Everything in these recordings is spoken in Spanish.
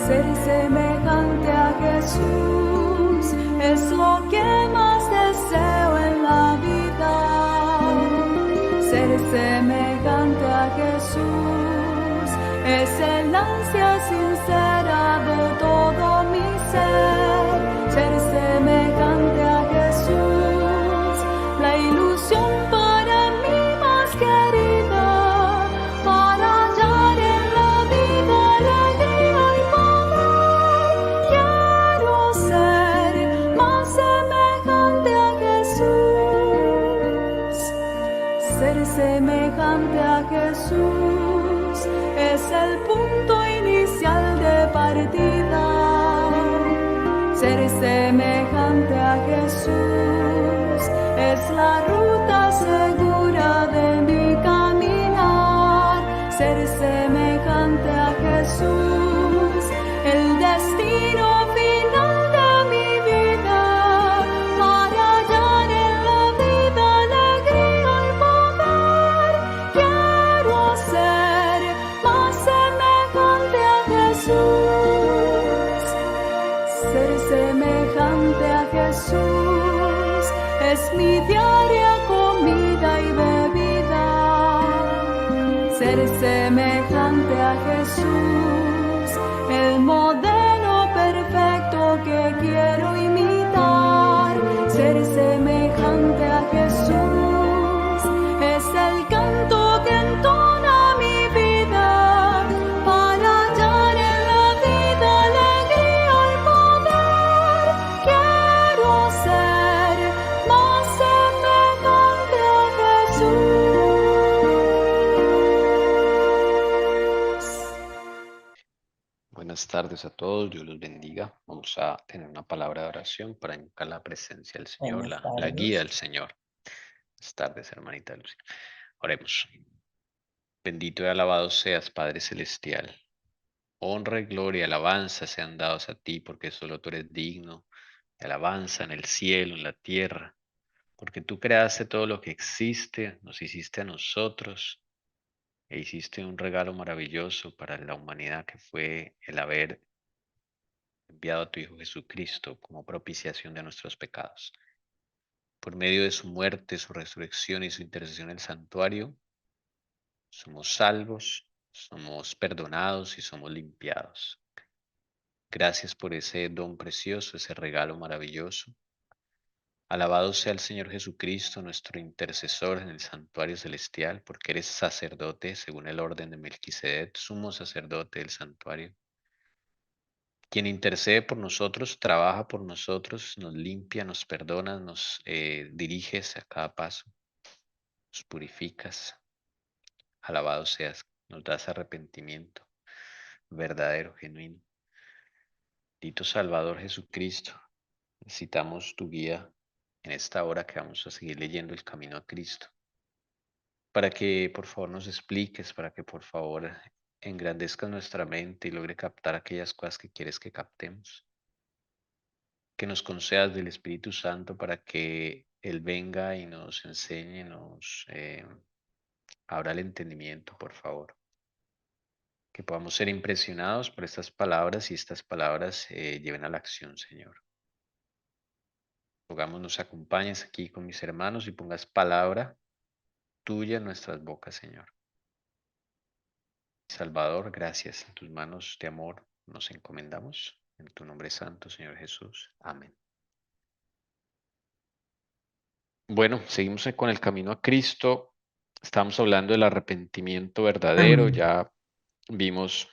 Ser semejante a Jesús es lo que más deseo en la vida. Ser semejante a Jesús es el ansia sincera de todo mi ser. Ser semejante a Jesús, la ilusión para mí más querida, para hallar en la vida alegría y poder. Quiero ser más semejante a Jesús. Ser semejante a Jesús es el punto inicial de partida. Ser semejante a Jesús es la ruta segura de mi caminar. Ser semejante a Jesús, el destino final de mi vida, para hallar en la vida alegría y poder. Quiero ser más semejante a Jesús. Ser semejante a Jesús es mi diaria comida y bebida. Ser semejante a Jesús, el modelo perfecto que quiero imitar. Ser semejante a Jesús es el canto que entona mi vida, para hallar en la vida alegría y poder. Quiero ser más semejante a Jesús. Buenas tardes a todos, Dios los bendiga. Vamos a tener una palabra de oración para invocar la presencia del Señor, Buenas la guía tardes. del Señor. Buenas tardes, hermanita Lucy. Oremos. Bendito y alabado seas, Padre Celestial. Honra y gloria y alabanza sean dados a ti, porque solo tú eres digno de alabanza en el cielo, en la tierra. Porque tú creaste todo lo que existe, nos hiciste a nosotros e hiciste un regalo maravilloso para la humanidad, que fue el haber enviado a tu Hijo Jesucristo como propiciación de nuestros pecados. Por medio de su muerte, su resurrección y su intercesión en el santuario, somos salvos, somos perdonados y somos limpiados. Gracias por ese don precioso, ese regalo maravilloso. Alabado sea el Señor Jesucristo, nuestro intercesor en el santuario celestial, porque eres sacerdote según el orden de Melquisedec, sumo sacerdote del santuario. Quien intercede por nosotros, trabaja por nosotros, nos limpia, nos perdona, nos diriges a cada paso, nos purificas. Alabado seas, nos das arrepentimiento verdadero, genuino. Bendito Salvador Jesucristo, necesitamos tu guía en esta hora que vamos a seguir leyendo el camino a Cristo, para que por favor nos expliques, para que por favor engrandezcas nuestra mente y logre captar aquellas cosas que quieres que captemos. Que nos concedas del Espíritu Santo para que Él venga y nos enseñe, nos abra el entendimiento, por favor. Que podamos ser impresionados por estas palabras y estas palabras lleven a la acción, Señor. Rogamos nos acompañes aquí con mis hermanos y pongas palabra tuya en nuestras bocas, Señor. Salvador, gracias. En tus manos de amor nos encomendamos. En tu nombre santo, Señor Jesús. Amén. Bueno, seguimos con el camino a Cristo. Estamos hablando del arrepentimiento verdadero. Ya vimos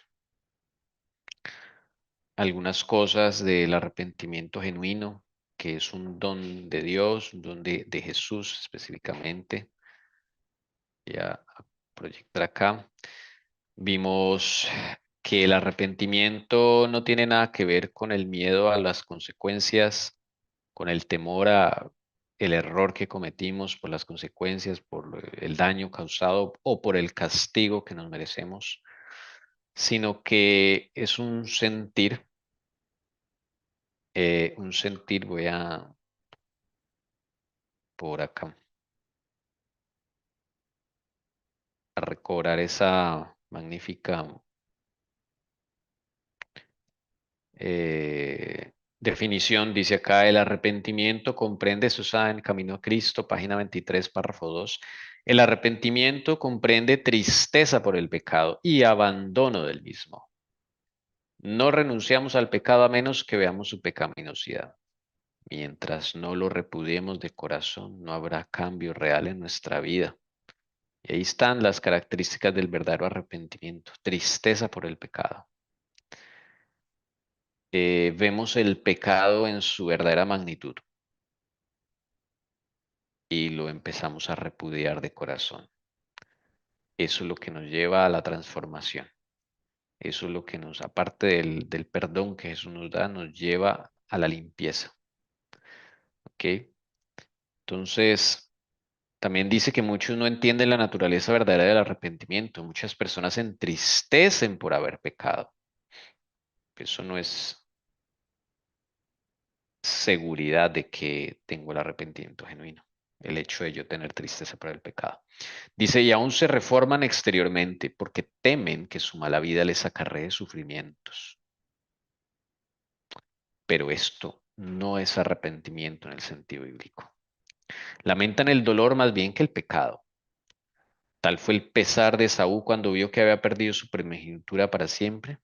algunas cosas del arrepentimiento genuino, que es un don de Dios, un don de Jesús específicamente. Ya a proyectar acá. Vimos que el arrepentimiento no tiene nada que ver con el miedo a las consecuencias, con el temor a el error que cometimos, por las consecuencias, por el daño causado o por el castigo que nos merecemos, sino que es un sentir, voy a por acá, a recobrar esa magnífica Definición, dice acá, el arrepentimiento comprende, eso está en Camino a Cristo, página 23, párrafo 2. El arrepentimiento comprende tristeza por el pecado y abandono del mismo. No renunciamos al pecado a menos que veamos su pecaminosidad. Mientras no lo repudiemos de corazón, no habrá cambio real en nuestra vida. Y ahí están las características del verdadero arrepentimiento. Tristeza por el pecado. Vemos el pecado en su verdadera magnitud y lo empezamos a repudiar de corazón. Eso es lo que nos lleva a la transformación. Eso es lo que nos, aparte del perdón que Jesús nos da, nos lleva a la limpieza. ¿Ok? Entonces, también dice que muchos no entienden la naturaleza verdadera del arrepentimiento. Muchas personas se entristecen por haber pecado. Eso no es seguridad de que tengo el arrepentimiento genuino. El hecho de yo tener tristeza por el pecado. Dice, y aún se reforman exteriormente porque temen que su mala vida les acarree sufrimientos. Pero esto no es arrepentimiento en el sentido bíblico. Lamentan el dolor más bien que el pecado. Tal fue el pesar de Esaú cuando vio que había perdido su primogenitura para siempre.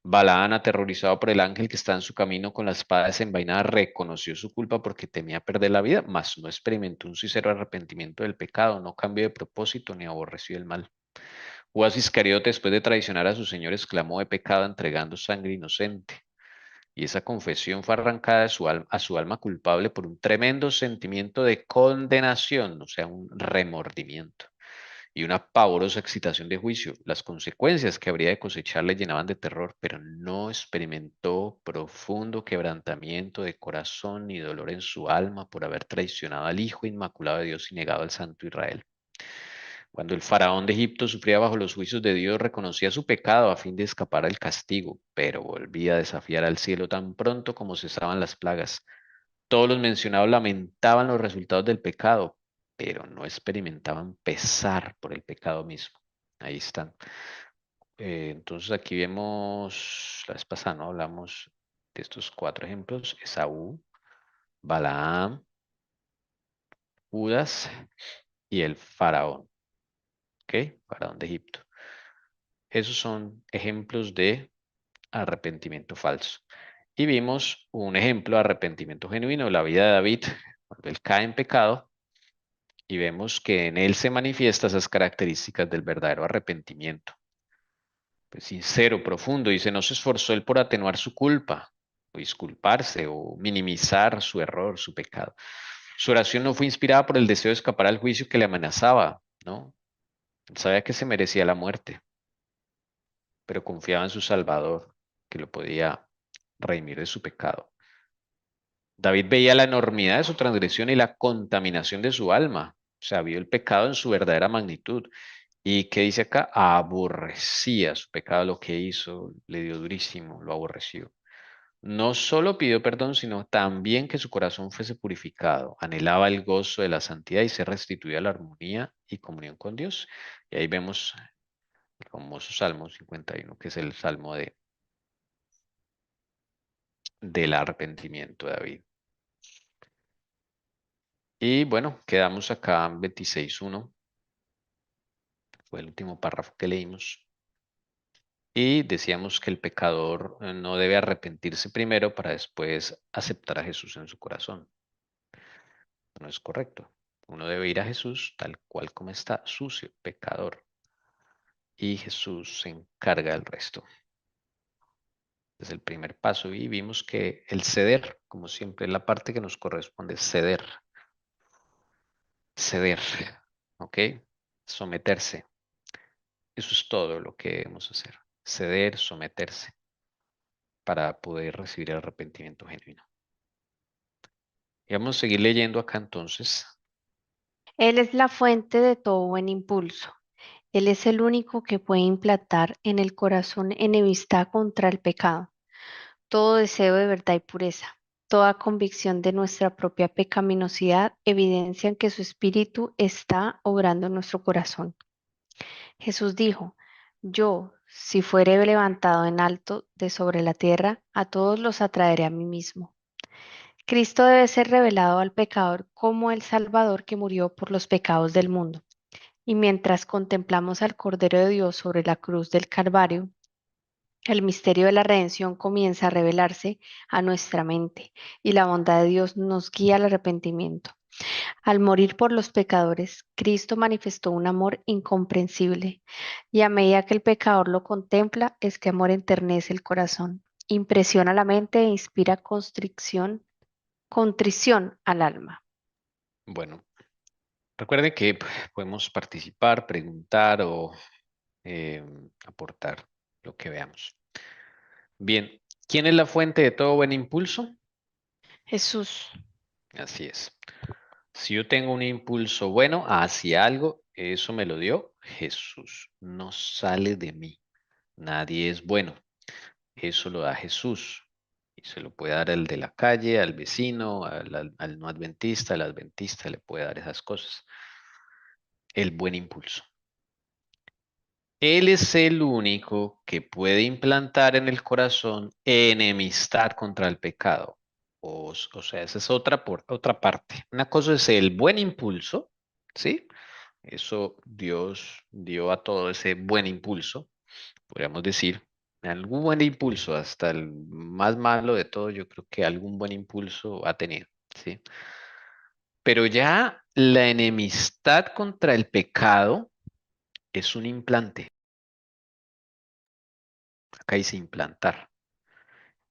Balaán, aterrorizado por el ángel que está en su camino con la espada desenvainada, reconoció su culpa porque temía perder la vida, mas no experimentó un sincero arrepentimiento del pecado, no cambió de propósito ni aborreció el mal. Judas Iscariote, después de traicionar a sus señores, clamó de pecado entregando sangre inocente. Y esa confesión fue arrancada de a su alma culpable por un tremendo sentimiento de condenación, o sea, un remordimiento y una pavorosa excitación de juicio. Las consecuencias que habría de cosechar le llenaban de terror, pero no experimentó profundo quebrantamiento de corazón ni dolor en su alma por haber traicionado al Hijo Inmaculado de Dios y negado al Santo Israel. Cuando el faraón de Egipto sufría bajo los juicios de Dios, reconocía su pecado a fin de escapar al castigo, pero volvía a desafiar al cielo tan pronto como cesaban las plagas. Todos los mencionados lamentaban los resultados del pecado, pero no experimentaban pesar por el pecado mismo. Ahí están. Entonces aquí vemos, la vez pasada no hablamos de estos cuatro ejemplos: Esaú, Balaam, Judas y el faraón. ¿Ok? Faraón de Egipto. Esos son ejemplos de arrepentimiento falso. Y vimos un ejemplo de arrepentimiento genuino, la vida de David, cuando él cae en pecado, y vemos que en él se manifiestan esas características del verdadero arrepentimiento. Pues sincero, profundo, dice, no se esforzó él por atenuar su culpa, o disculparse, o minimizar su error, su pecado. Su oración no fue inspirada por el deseo de escapar al juicio que le amenazaba, ¿no? Él sabía que se merecía la muerte, pero confiaba en su Salvador, que lo podía redimir de su pecado. David veía la enormidad de su transgresión y la contaminación de su alma. O sea, vio el pecado en su verdadera magnitud. ¿Y qué dice acá? Aborrecía su pecado, lo que hizo, le dio durísimo, lo aborreció. No solo pidió perdón, sino también que su corazón fuese purificado. Anhelaba el gozo de la santidad y ser restituida a la armonía y comunión con Dios. Y ahí vemos el famoso Salmo 51, que es el salmo del arrepentimiento de David. Y bueno, quedamos acá en 26.1. Fue el último párrafo que leímos. Y decíamos que el pecador no debe arrepentirse primero para después aceptar a Jesús en su corazón. No es correcto. Uno debe ir a Jesús tal cual como está, sucio, pecador. Y Jesús se encarga del resto. Es el primer paso. Y vimos que el ceder, como siempre, es la parte que nos corresponde, ceder. Ceder. ¿Ok? Someterse. Eso es todo lo que debemos hacer. Ceder, someterse, para poder recibir el arrepentimiento genuino. Y vamos a seguir leyendo acá entonces. Él es la fuente de todo buen impulso. Él es el único que puede implantar en el corazón enemistad contra el pecado, todo deseo de verdad y pureza. Toda convicción de nuestra propia pecaminosidad evidencian que su espíritu está obrando en nuestro corazón. Jesús dijo, yo Si fuere levantado en alto de sobre la tierra, a todos los atraeré a mí mismo. Cristo debe ser revelado al pecador como el Salvador que murió por los pecados del mundo. Y mientras contemplamos al Cordero de Dios sobre la cruz del Calvario, el misterio de la redención comienza a revelarse a nuestra mente y la bondad de Dios nos guía al arrepentimiento. Al morir por los pecadores, Cristo manifestó un amor incomprensible y a medida que el pecador lo contempla, este amor enternece el corazón, impresiona la mente e inspira contrición al alma. Bueno, recuerden que podemos participar, preguntar o aportar lo que veamos. Bien, ¿quién es la fuente de todo buen impulso? Jesús, Así es. Si yo tengo un impulso bueno hacia algo, eso me lo dio Jesús. No sale de mí. Nadie es bueno. Eso lo da Jesús. Y se lo puede dar al de la calle, al vecino, al no adventista, al adventista le puede dar esas cosas. El buen impulso. Él es el único que puede implantar en el corazón enemistad contra el pecado. O sea, esa es otra parte. Una cosa es el buen impulso, ¿sí? Eso Dios dio a todo ese buen impulso, podríamos decir. Algún buen impulso, hasta el más malo de todo, yo creo que algún buen impulso ha tenido, ¿sí? Pero ya la enemistad contra el pecado es un implante. Acá dice implantar.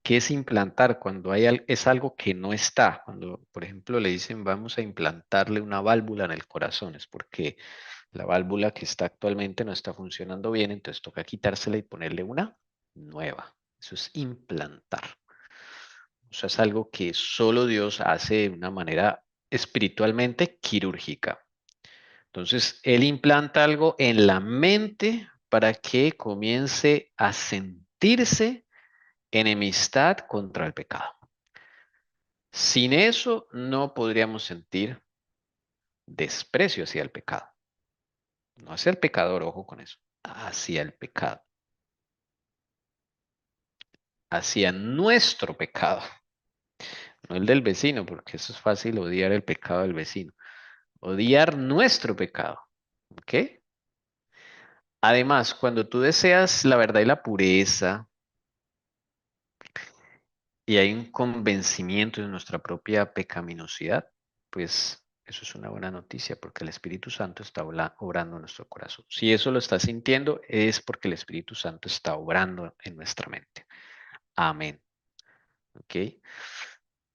¿Qué es implantar? Cuando es algo que no está. Cuando, por ejemplo, le dicen vamos a implantarle una válvula en el corazón, es porque la válvula que está actualmente no está funcionando bien, entonces toca quitársela y ponerle una nueva. Eso es implantar. O sea, es algo que solo Dios hace de una manera espiritualmente quirúrgica. Entonces, Él implanta algo en la mente para que comience a sentirse enemistad contra el pecado. Sin eso no podríamos sentir desprecio hacia el pecado. No hacia el pecador, ojo con eso, hacia el pecado. Hacia nuestro pecado, no el del vecino, porque eso es fácil odiar el pecado del vecino. Odiar nuestro pecado. ¿Ok? Además, cuando tú deseas la verdad y la pureza, y hay un convencimiento de nuestra propia pecaminosidad, pues eso es una buena noticia porque el Espíritu Santo está obrando en nuestro corazón. Si eso lo estás sintiendo, es porque el Espíritu Santo está obrando en nuestra mente. Amén. ¿Ok?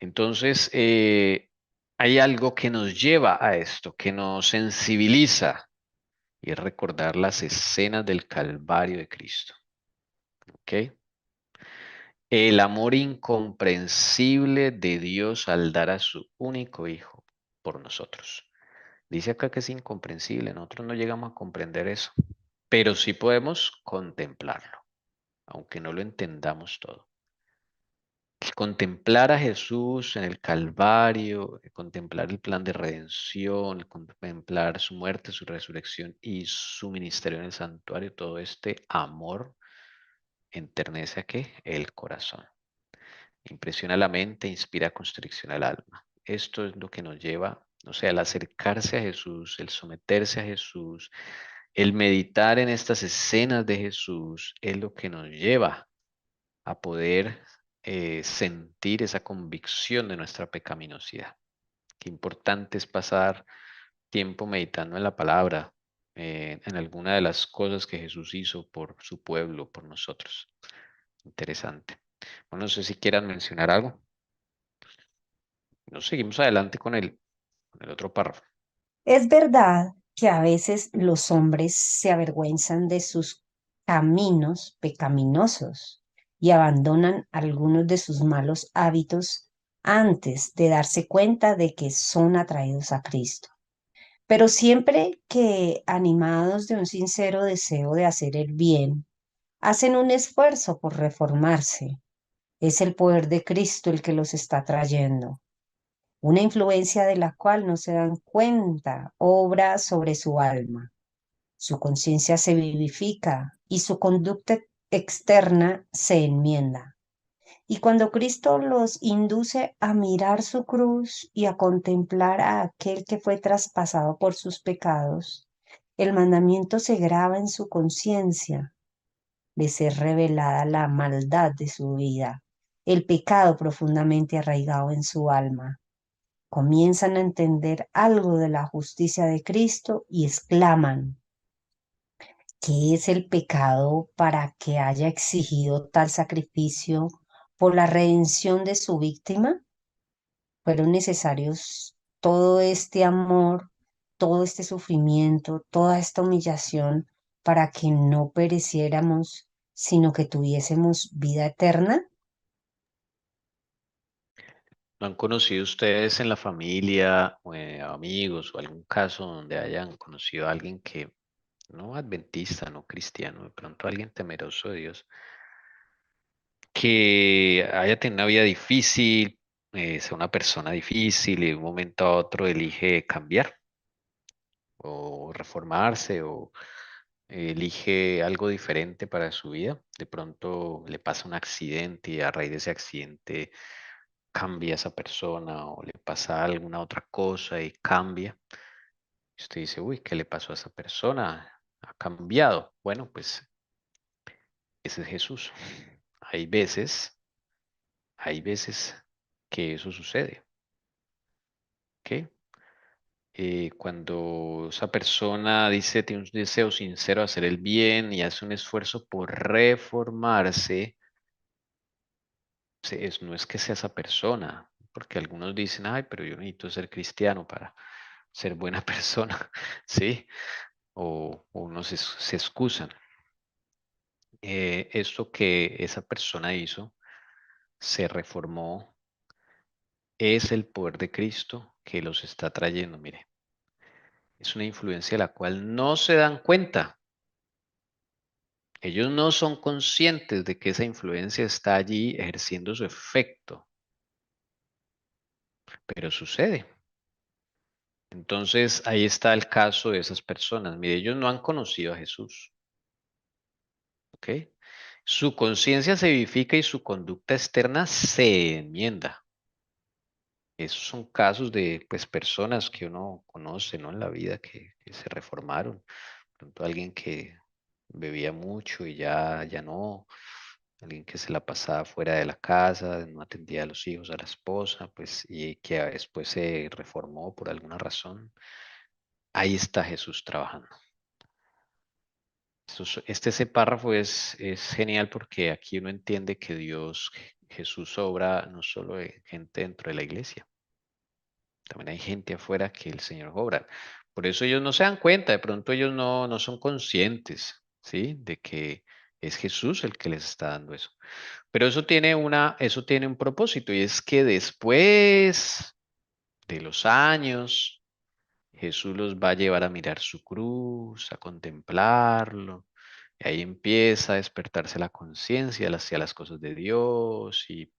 Entonces, hay algo que nos lleva a esto, que nos sensibiliza, y es recordar las escenas del Calvario de Cristo. ¿Ok? El amor incomprensible de Dios al dar a su único hijo por nosotros. Dice acá que es incomprensible, nosotros no llegamos a comprender eso, pero sí podemos contemplarlo, aunque no lo entendamos todo. Contemplar a Jesús en el Calvario, contemplar el plan de redención, contemplar su muerte, su resurrección y su ministerio en el santuario, todo este amor enternece a qué? El corazón. Impresiona la mente, inspira constricción al alma. Esto es lo que nos lleva, o sea, el acercarse a Jesús, el someterse a Jesús, el meditar en estas escenas de Jesús, es lo que nos lleva a poder sentir esa convicción de nuestra pecaminosidad. Qué importante es pasar tiempo meditando en la palabra, en alguna de las cosas que Jesús hizo por su pueblo, por nosotros. Interesante. Bueno, no sé si quieran mencionar algo. Nos seguimos adelante con el otro párrafo. Es verdad que a veces los hombres se avergüenzan de sus caminos pecaminosos y abandonan algunos de sus malos hábitos antes de darse cuenta de que son atraídos a Cristo. Pero siempre que, animados de un sincero deseo de hacer el bien, hacen un esfuerzo por reformarse, es el poder de Cristo el que los está trayendo. Una influencia de la cual no se dan cuenta, obra sobre su alma. Su conciencia se vivifica y su conducta externa se enmienda. Y cuando Cristo los induce a mirar su cruz y a contemplar a aquel que fue traspasado por sus pecados, el mandamiento se graba en su conciencia, les es revelada la maldad de su vida, el pecado profundamente arraigado en su alma. Comienzan a entender algo de la justicia de Cristo y exclaman: ¿qué es el pecado para que haya exigido tal sacrificio por la redención de su víctima? Fueron necesarios todo este amor, todo este sufrimiento, toda esta humillación para que no pereciéramos, sino que tuviésemos vida eterna. ¿No han conocido ustedes en la familia o amigos o algún caso donde hayan conocido a alguien que no adventista, no cristiano, de pronto alguien temeroso de Dios, que haya tenido una vida difícil, sea una persona difícil y de un momento a otro elige cambiar o reformarse o elige algo diferente para su vida? De pronto le pasa un accidente y a raíz de ese accidente cambia esa persona o le pasa alguna otra cosa y cambia. Y usted dice, uy, ¿qué le pasó a esa persona? Ha cambiado. Bueno, pues ese es Jesús. Hay veces, hay veces que eso sucede. ¿Ok? Cuando esa persona dice, tiene un deseo sincero de hacer el bien y hace un esfuerzo por reformarse, no es que sea esa persona, porque algunos dicen, ay, pero yo necesito ser cristiano para ser buena persona, ¿sí? O unos se excusan. Esto que esa persona hizo, se reformó, es el poder de Cristo que los está trayendo, mire. Es una influencia de la cual no se dan cuenta. Ellos no son conscientes de que esa influencia está allí ejerciendo su efecto, pero sucede. Entonces, ahí está el caso de esas personas. Mire, ellos no han conocido a Jesús, ¿ok? Su conciencia se vivifica y su conducta externa se enmienda. Esos son casos de, pues, personas que uno conoce, ¿no? En la vida que se reformaron. Por ejemplo, alguien que bebía mucho y ya no. Alguien que se la pasaba fuera de la casa, no atendía a los hijos, a la esposa, pues, y que después se reformó por alguna razón. Ahí está Jesús trabajando. Ese párrafo es genial porque aquí uno entiende que Jesús obra no solo de gente dentro de la iglesia, también hay gente afuera que el Señor obra. Por eso ellos no se dan cuenta, de pronto ellos no son conscientes, ¿sí? De que es Jesús el que les está dando eso. Pero eso tiene un propósito y es que después de los años, Jesús los va a llevar a mirar su cruz, a contemplarlo. Y ahí empieza a despertarse la conciencia hacia las cosas de Dios y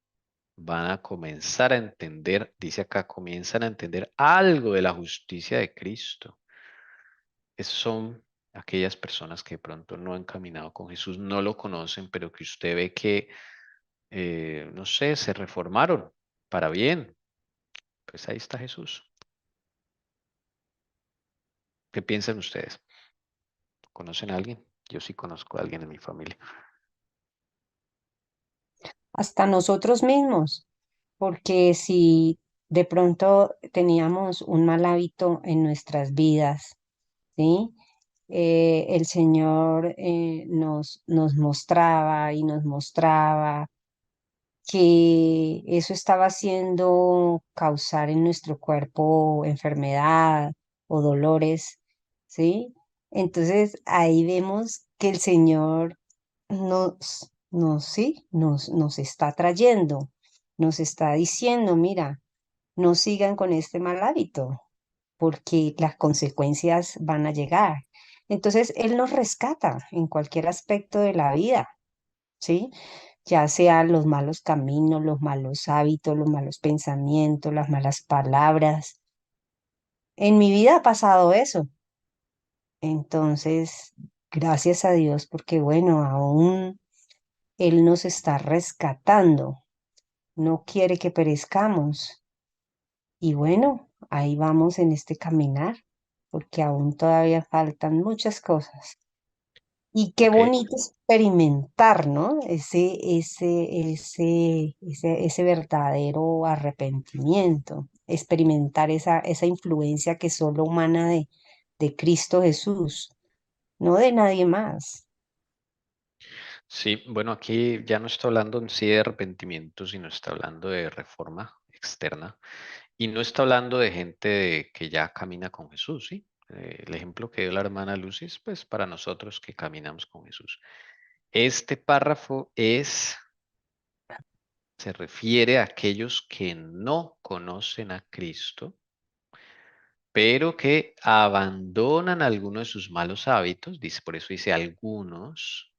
van a comenzar a entender, dice acá, comienzan a entender algo de la justicia de Cristo. Esos son aquellas personas que de pronto no han caminado con Jesús, no lo conocen, pero que usted ve que, no sé, se reformaron para bien. Pues ahí está Jesús. ¿Qué piensan ustedes? ¿Conocen a alguien? Yo sí conozco a alguien en mi familia. Hasta nosotros mismos, porque si de pronto teníamos un mal hábito en nuestras vidas, ¿sí? El Señor nos mostraba y nos mostraba que eso estaba haciendo causar en nuestro cuerpo enfermedad o dolores, ¿sí? Entonces ahí vemos que el Señor sí, nos está trayendo, nos está diciendo, mira, no sigan con este mal hábito, porque las consecuencias van a llegar. Entonces, Él nos rescata en cualquier aspecto de la vida, ¿sí? Ya sean los malos caminos, los malos hábitos, los malos pensamientos, las malas palabras. En mi vida ha pasado eso. Entonces, gracias a Dios, porque bueno, aún Él nos está rescatando, no quiere que perezcamos. Y bueno, ahí vamos en este caminar, porque aún todavía faltan muchas cosas. Y qué Ok. bonito experimentar, ¿no? Ese verdadero arrepentimiento, experimentar esa influencia que es solo humana de Cristo Jesús, no de nadie más. Sí, bueno, aquí ya no está hablando en sí de arrepentimiento, sino está hablando de reforma externa. Y no está hablando de gente que ya camina con Jesús, ¿sí? El ejemplo que dio la hermana Lucy es pues para nosotros que caminamos con Jesús. Este párrafo se refiere a aquellos que no conocen a Cristo, pero que abandonan alguno de sus malos hábitos, dice, por eso dice algunos,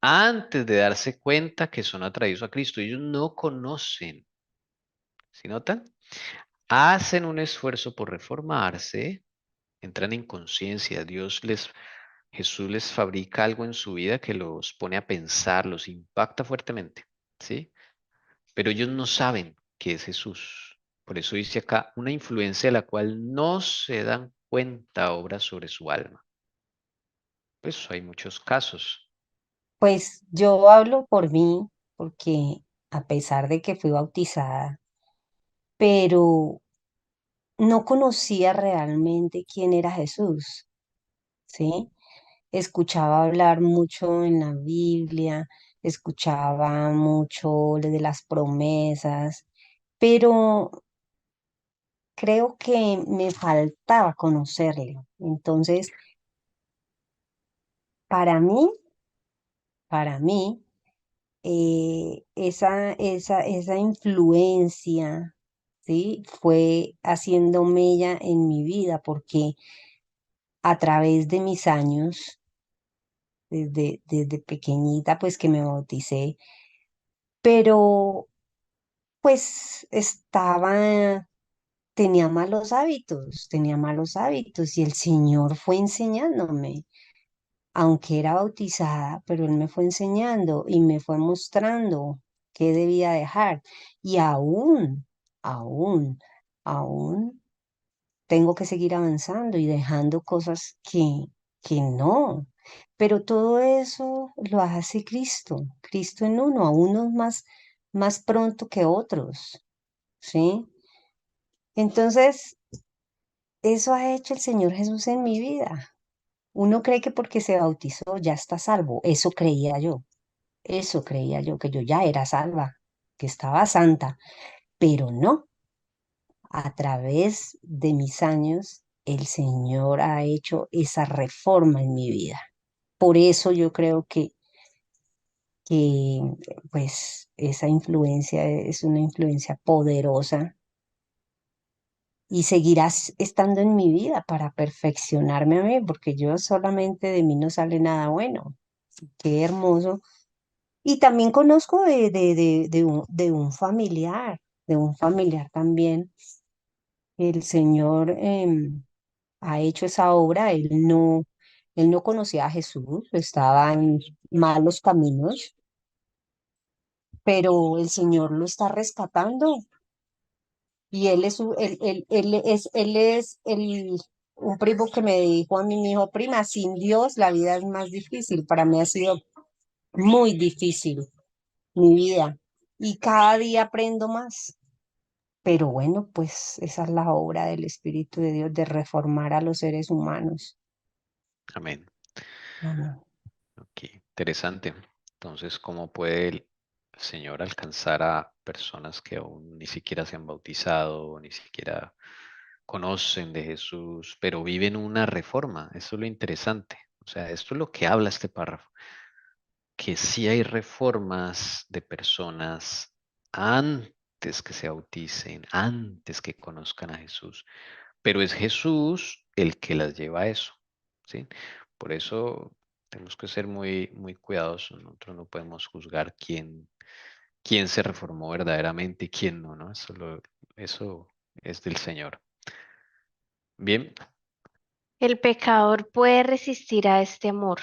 antes de darse cuenta que son atraídos a Cristo. Ellos no conocen, ¿sí notan? Hacen un esfuerzo por reformarse, entran en conciencia, Jesús les fabrica algo en su vida que los pone a pensar, los impacta fuertemente, ¿sí? Pero ellos no saben qué es Jesús. Por eso dice acá, una influencia de la cual no se dan cuenta obra sobre su alma. Pues hay muchos casos. Pues yo hablo por mí, porque a pesar de que fui bautizada, pero no conocía realmente quién era Jesús, ¿sí? Escuchaba hablar mucho en la Biblia, escuchaba mucho de las promesas, pero creo que me faltaba conocerle. Entonces, para mí, para mí, esa influencia, ¿sí? Fue haciendo mella en mi vida porque a través de mis años, desde pequeñita, pues que me bauticé, pero pues tenía malos hábitos y el Señor fue enseñándome, aunque era bautizada, pero Él me fue enseñando y me fue mostrando qué debía dejar. Y aún, aún tengo que seguir avanzando y dejando cosas que no. Pero todo eso lo hace Cristo, Cristo en uno, a unos más pronto que otros, ¿sí? Entonces, eso ha hecho el Señor Jesús en mi vida. Uno cree que porque se bautizó ya está salvo. Eso creía yo, que yo ya era salva, que estaba santa, pero no. A través de mis años, el Señor ha hecho esa reforma en mi vida. Por eso yo creo que pues esa influencia es una influencia poderosa y seguirás estando en mi vida para perfeccionarme a mí, porque yo solamente de mí no sale nada bueno. Qué hermoso. Y también conozco de un familiar también. El Señor ha hecho esa obra. Él no conocía a Jesús, estaba en malos caminos, pero el Señor lo está rescatando. Y un primo que me dijo a mí, me dijo, prima, sin Dios la vida es más difícil. Para mí ha sido muy difícil mi vida y cada día aprendo más. Pero bueno, pues esa es la obra del Espíritu de Dios, de reformar a los seres humanos. Amén. Amén. Ok, interesante. Entonces, ¿cómo puede el Señor alcanzar a personas que aún ni siquiera se han bautizado, ni siquiera conocen de Jesús, pero viven una reforma? Eso es lo interesante. O sea, esto es lo que habla este párrafo, que sí hay reformas de personas antes que se bauticen, antes que conozcan a Jesús, pero es Jesús el que las lleva a eso, ¿sí? Por eso tenemos que ser muy, muy cuidadosos. Nosotros no podemos juzgar quién se reformó verdaderamente y quién no, ¿no? Eso es del Señor. Bien, El pecador puede resistir a este amor,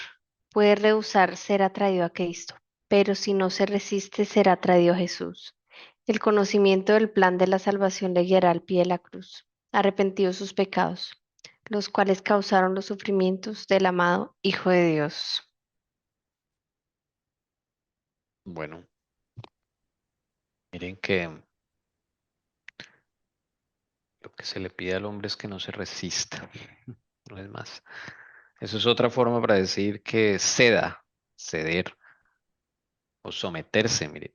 puede rehusar ser atraído a Cristo, pero si no se resiste, será atraído a Jesús. El conocimiento del plan de la salvación le guiará al pie de la cruz, arrepentido de sus pecados, los cuales causaron los sufrimientos del amado Hijo de Dios. Bueno, miren que lo que se le pide al hombre es que no se resista, no es más. Eso es otra forma para decir que ceda, ceder o someterse, mire.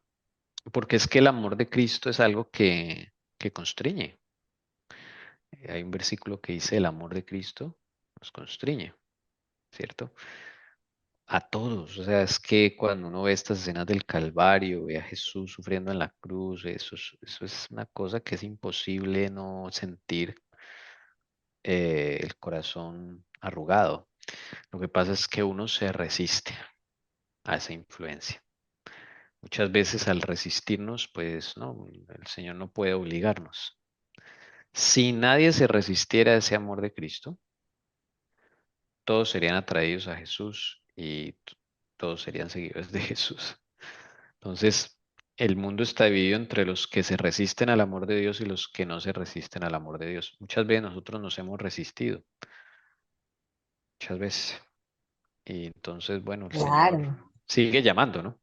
Porque es que el amor de Cristo es algo que constriñe. Hay un versículo que dice, el amor de Cristo nos constriñe, ¿cierto? A todos. O sea, es que cuando uno ve estas escenas del Calvario, ve a Jesús sufriendo en la cruz, eso es una cosa que es imposible no sentir el corazón arrugado. Lo que pasa es que uno se resiste a esa influencia. Muchas veces al resistirnos, pues no, el Señor no puede obligarnos. Si nadie se resistiera a ese amor de Cristo, todos serían atraídos a Jesús y todos serían seguidores de Jesús. Entonces, el mundo está dividido entre los que se resisten al amor de Dios y los que no se resisten al amor de Dios. Muchas veces nosotros nos hemos resistido, muchas veces. Y entonces, bueno, el Señor Claro. sigue llamando, ¿no?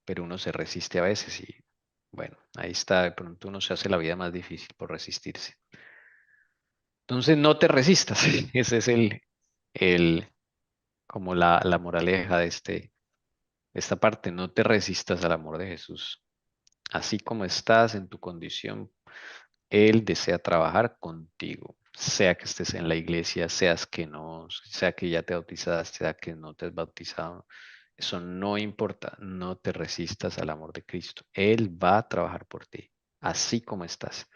Pero uno se resiste a veces y, bueno, ahí está, de pronto uno se hace la vida más difícil por resistirse. Entonces, no te resistas. Ese es el, como la moraleja de esta parte. No te resistas al amor de Jesús. Así como estás en tu condición, Él desea trabajar contigo, sea que estés en la iglesia, seas que no, sea que ya te bautizaste, sea que no te has bautizado. Eso no importa, no te resistas al amor de Cristo. Él va a trabajar por ti, así como estás.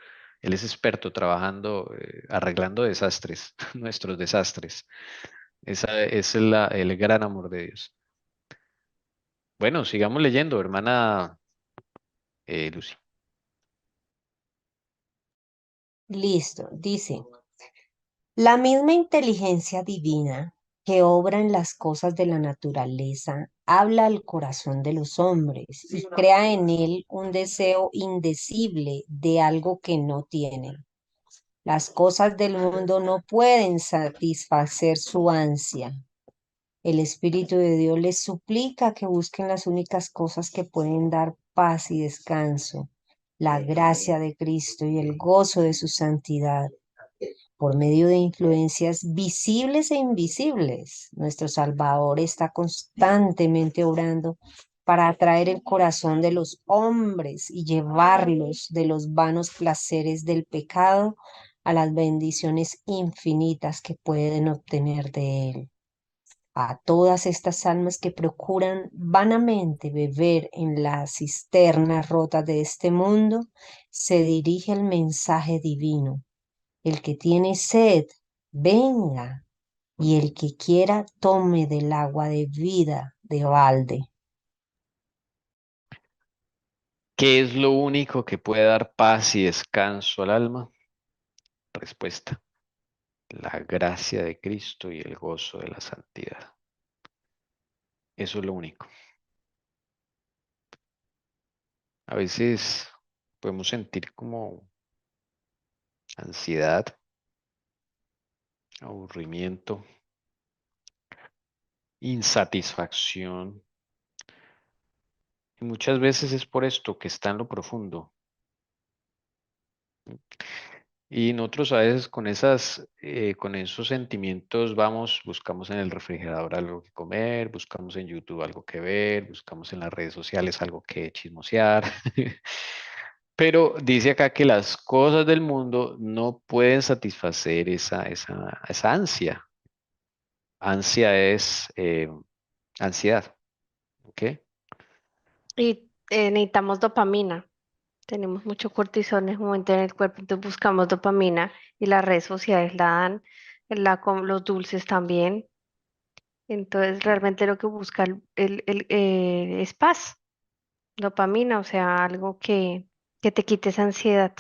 Él es experto trabajando, arreglando desastres, nuestros desastres. Ese es el gran amor de Dios. Bueno, sigamos leyendo, hermana Lucy. Listo. Dice, la misma inteligencia divina que obra en las cosas de la naturaleza habla al corazón de los hombres y crea en él un deseo indecible de algo que no tienen. Las cosas del mundo no pueden satisfacer su ansia. El Espíritu de Dios les suplica que busquen las únicas cosas que pueden dar paz y descanso, la gracia de Cristo y el gozo de su santidad. Por medio de influencias visibles e invisibles, nuestro Salvador está constantemente obrando para atraer el corazón de los hombres y llevarlos de los vanos placeres del pecado a las bendiciones infinitas que pueden obtener de él. A todas estas almas que procuran vanamente beber en las cisternas rotas de este mundo, se dirige el mensaje divino. El que tiene sed, venga, y el que quiera, tome del agua de vida de balde. ¿Qué es lo único que puede dar paz y descanso al alma? Respuesta, la gracia de Cristo y el gozo de la santidad. Eso es lo único. A veces podemos sentir como ansiedad, aburrimiento, insatisfacción. Y muchas veces es por esto que está en lo profundo. Y nosotros a veces con esos sentimientos vamos, buscamos en el refrigerador algo que comer, buscamos en YouTube algo que ver, buscamos en las redes sociales algo que chismosear. Pero dice acá que las cosas del mundo no pueden satisfacer esa ansia. Ansia es ansiedad, ¿ok? Y necesitamos dopamina. Tenemos mucho cortisol en ese momento en el cuerpo, entonces buscamos dopamina y las redes sociales la dan, los dulces también. Entonces realmente lo que busca es paz, dopamina, o sea, algo que te quite esa ansiedad.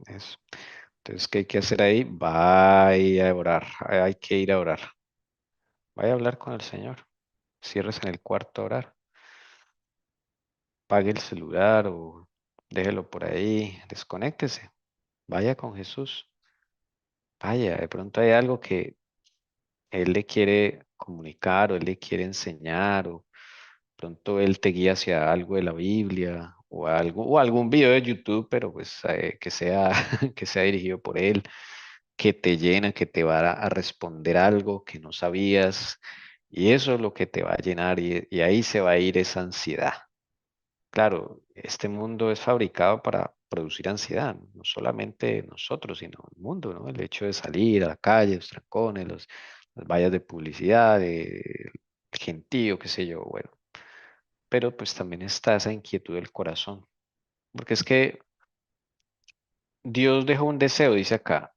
Eso. Entonces, ¿qué hay que hacer ahí? Vaya a orar, hay que ir a orar. Vaya a hablar con el Señor. Cierres en el cuarto a orar. Pague el celular o déjelo por ahí, desconéctese. Vaya con Jesús. Vaya, de pronto hay algo que Él le quiere comunicar o Él le quiere enseñar o pronto Él te guía hacia algo de la Biblia o algo o algún video de YouTube, pero pues que sea que sea dirigido por Él, que te llena, que te va a responder algo que no sabías y eso es lo que te va a llenar y ahí se va a ir esa ansiedad. Claro, este mundo es fabricado para producir ansiedad, no solamente nosotros, sino el mundo, ¿no? El hecho de salir a la calle, los trancones, las vallas de publicidad, el gentío, qué sé yo, bueno. Pero pues también está esa inquietud del corazón, porque es que Dios dejó un deseo, dice acá,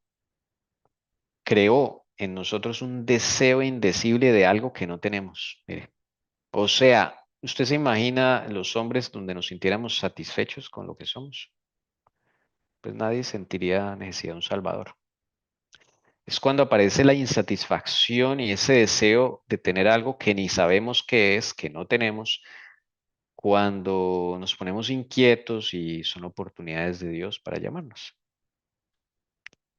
creó en nosotros un deseo indecible de algo que no tenemos. Mire, o sea, ¿usted se imagina los hombres donde nos sintiéramos satisfechos con lo que somos? Pues nadie sentiría necesidad de un salvador. Es cuando aparece la insatisfacción y ese deseo de tener algo que ni sabemos qué es, que no tenemos, cuando nos ponemos inquietos y son oportunidades de Dios para llamarnos.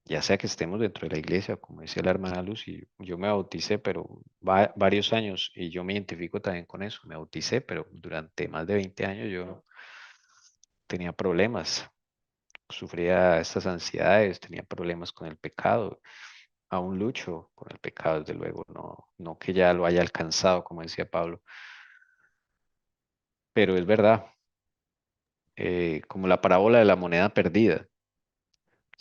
Ya sea que estemos dentro de la iglesia, como decía la hermana Lucy, yo me bauticé, pero varios años, y yo me identifico también con eso, me bauticé, pero durante más de 20 años yo tenía problemas, sufría estas ansiedades, tenía problemas con el pecado, aún lucho con el pecado, desde luego, no que ya lo haya alcanzado, como decía Pablo, pero es verdad, como la parábola de la moneda perdida.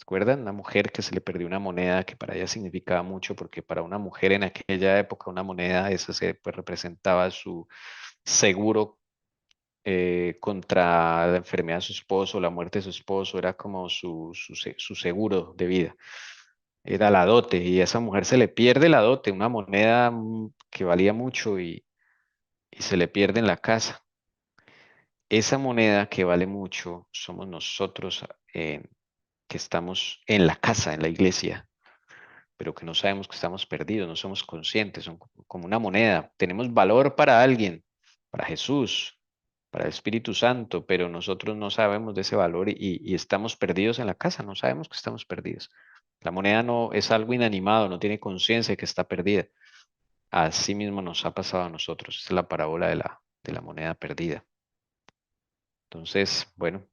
¿Recuerdan? Una mujer que se le perdió una moneda que para ella significaba mucho, porque para una mujer en aquella época una moneda esa se pues, representaba su seguro contra la enfermedad de su esposo, la muerte de su esposo, era como su seguro de vida. Era la dote y a esa mujer se le pierde la dote, una moneda que valía mucho y se le pierde en la casa. Esa moneda que vale mucho somos nosotros que estamos en la casa, en la iglesia, pero que no sabemos que estamos perdidos, no somos conscientes, son como una moneda. Tenemos valor para alguien, para Jesús, para el Espíritu Santo, pero nosotros no sabemos de ese valor y estamos perdidos en la casa, no sabemos que estamos perdidos. La moneda no es algo inanimado, no tiene conciencia de que está perdida. Así mismo nos ha pasado a nosotros. Esta es la parábola de la moneda perdida. Entonces, bueno,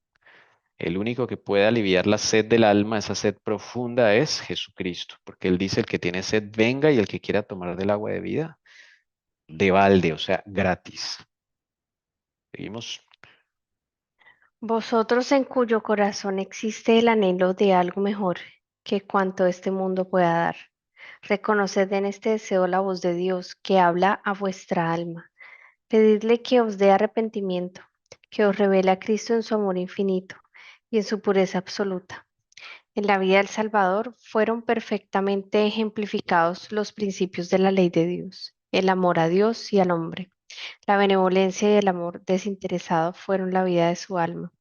el único que puede aliviar la sed del alma, esa sed profunda, es Jesucristo, porque Él dice, el que tiene sed, venga, y el que quiera tomar del agua de vida, de balde, o sea, gratis. Seguimos. Vosotros en cuyo corazón existe el anhelo de algo mejor que cuanto este mundo pueda dar. Reconoced en este deseo la voz de Dios que habla a vuestra alma. Pedidle que os dé arrepentimiento, que os revele a Cristo en su amor infinito y en su pureza absoluta. En la vida del Salvador fueron perfectamente ejemplificados los principios de la ley de Dios, el amor a Dios y al hombre. La benevolencia y el amor desinteresado fueron la vida de su alma.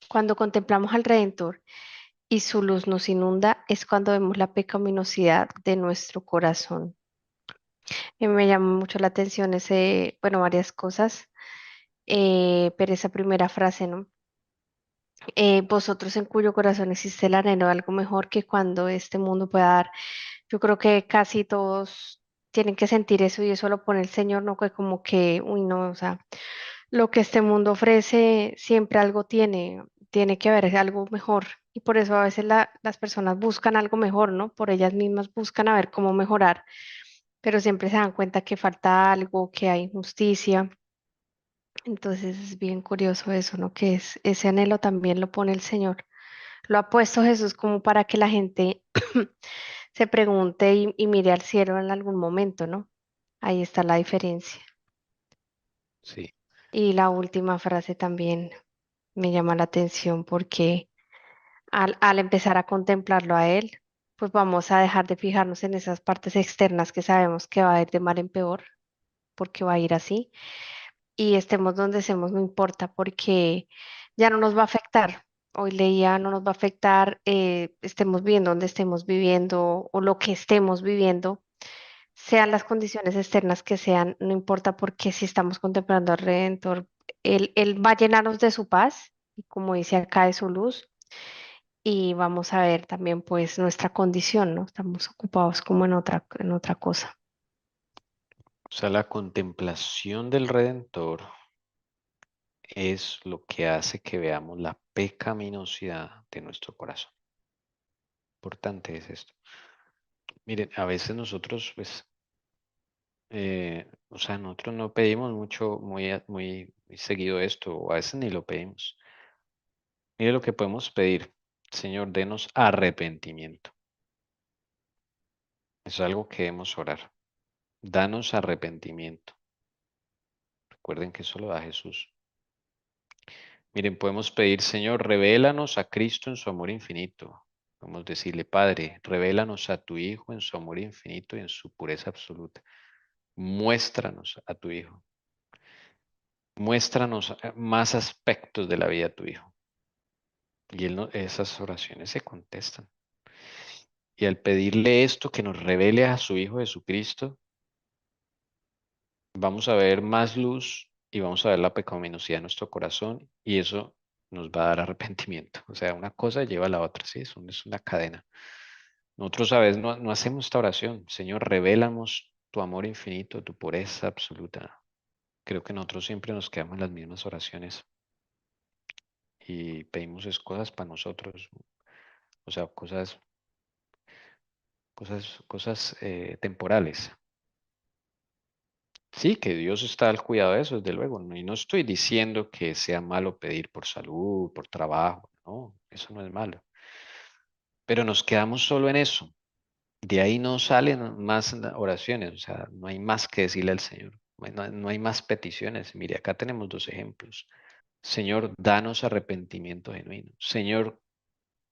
Cuando contemplamos al Redentor y su luz nos inunda, es cuando vemos la pecaminosidad de nuestro corazón. Me llamó mucho la atención ese, bueno, varias cosas, pero esa primera frase, ¿no? Vosotros en cuyo corazón existe el anhelo de algo mejor que cuando este mundo pueda dar. Yo creo que casi todos tienen que sentir eso y eso lo pone el Señor, no que como que, uy, no, o sea, lo que este mundo ofrece siempre algo tiene que haber algo mejor. Y por eso a veces las personas buscan algo mejor, ¿no? Por ellas mismas buscan a ver cómo mejorar, pero siempre se dan cuenta que falta algo, que hay injusticia. Entonces es bien curioso eso, ¿no? Que es, ese anhelo también lo pone el Señor. Lo ha puesto Jesús como para que la gente se pregunte y mire al cielo en algún momento, ¿no? Ahí está la diferencia. Sí, Y la última frase también me llama la atención porque al empezar a contemplarlo a Él, pues vamos a dejar de fijarnos en esas partes externas que sabemos que va a ir de mal en peor, porque va a ir así. Y estemos donde estemos, no importa, porque ya no nos va a afectar. hoy leía, no nos va a afectar, estemos viviendo donde estemos viviendo o lo que estemos viviendo, sean las condiciones externas que sean, no importa porque si estamos contemplando al Redentor, Él va a llenarnos de su paz y como dice acá de su luz y vamos a ver también pues nuestra condición, ¿no? Estamos ocupados como en otra cosa. O sea, la contemplación del Redentor es lo que hace que veamos la pecaminosidad de nuestro corazón. Importante es esto. Miren, a veces nosotros, pues, o sea, nosotros no pedimos mucho, muy seguido esto, o a veces ni lo pedimos. Mire lo que podemos pedir. Señor, denos arrepentimiento. Es algo que debemos orar. Danos arrepentimiento. Recuerden que eso lo da Jesús. Miren, podemos pedir, Señor, revélanos a Cristo en su amor infinito. Podemos decirle, Padre, revélanos a tu Hijo en su amor infinito y en su pureza absoluta. Muéstranos a tu Hijo. Muéstranos más aspectos de la vida de tu Hijo. Y esas oraciones se contestan. Y al pedirle esto, que nos revele a su Hijo Jesucristo, vamos a ver más luz y vamos a ver la pecaminosidad de nuestro corazón y eso nos va a dar arrepentimiento. O sea, una cosa lleva a la otra, ¿sí? Es una cadena. Nosotros a veces no hacemos esta oración. Señor, revélanos tu amor infinito, tu pureza absoluta. Creo que nosotros siempre nos quedamos en las mismas oraciones y pedimos cosas para nosotros, o sea, cosas temporales. Sí, que Dios está al cuidado de eso, desde luego. Y no estoy diciendo que sea malo pedir por salud, por trabajo. No, eso no es malo. Pero nos quedamos solo en eso. De ahí no salen más oraciones. O sea, no hay más que decirle al Señor. No hay más peticiones. Mire, acá tenemos dos ejemplos. Señor, danos arrepentimiento genuino. Señor,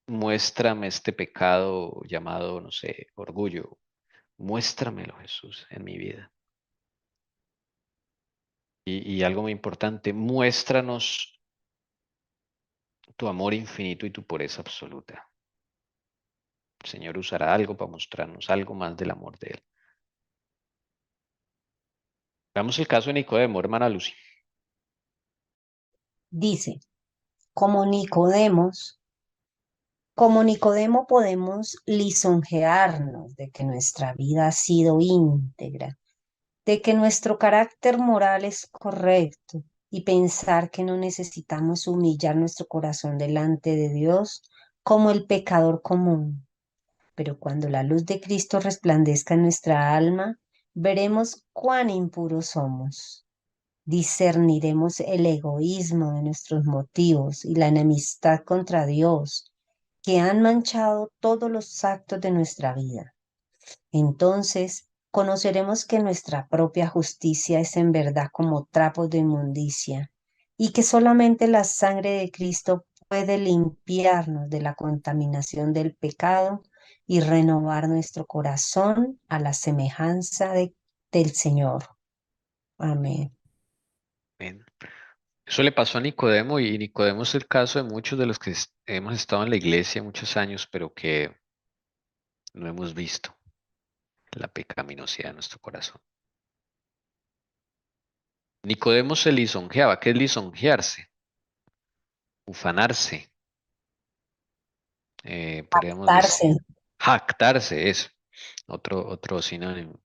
muéstrame este pecado llamado, no sé, orgullo. Muéstramelo, Jesús, en mi vida. Y algo muy importante, muéstranos tu amor infinito y tu pureza absoluta. El Señor usará algo para mostrarnos algo más del amor de Él. Veamos el caso de Nicodemo, hermana Lucy. Dice, como Nicodemos, como Nicodemo podemos lisonjearnos de que nuestra vida ha sido íntegra, de que nuestro carácter moral es correcto y pensar que no necesitamos humillar nuestro corazón delante de Dios como el pecador común. Pero cuando la luz de Cristo resplandezca en nuestra alma, veremos cuán impuros somos. Discerniremos el egoísmo de nuestros motivos y la enemistad contra Dios que han manchado todos los actos de nuestra vida. Entonces conoceremos que nuestra propia justicia es en verdad como trapos de inmundicia y que solamente la sangre de Cristo puede limpiarnos de la contaminación del pecado y renovar nuestro corazón a la semejanza del Señor. Amén. Amén. Eso le pasó a Nicodemo y Nicodemo es el caso de muchos de los que hemos estado en la iglesia muchos años, pero que no hemos visto la pecaminosidad de nuestro corazón. Nicodemo se lisonjeaba. ¿Qué es lisonjearse? Ufanarse. Podríamos decir, Darse. jactarse es otro sinónimo.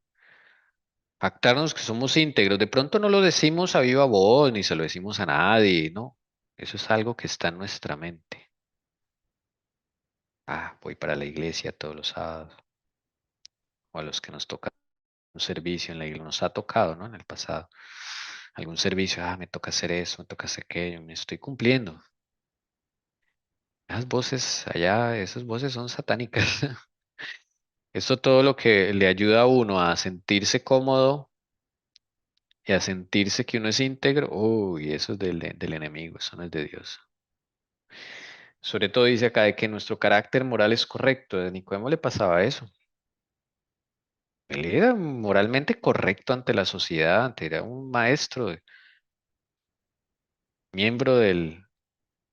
Jactarnos que somos íntegros. De pronto no lo decimos a viva voz ni se lo decimos a nadie, ¿no? Eso es algo que está en nuestra mente. Voy para la iglesia todos los sábados. O a los que nos toca un servicio en la iglesia. Nos ha tocado, ¿no? En el pasado. Algún servicio, me toca hacer eso, me toca hacer aquello, me estoy cumpliendo. Esas voces allá, esas voces son satánicas. Esto todo lo que le ayuda a uno a sentirse cómodo y a sentirse que uno es íntegro, uy, eso es del enemigo, eso no es de Dios. Sobre todo dice acá de que nuestro carácter moral es correcto. A Nicodemo le pasaba eso. Él era moralmente correcto ante la sociedad, era un maestro, miembro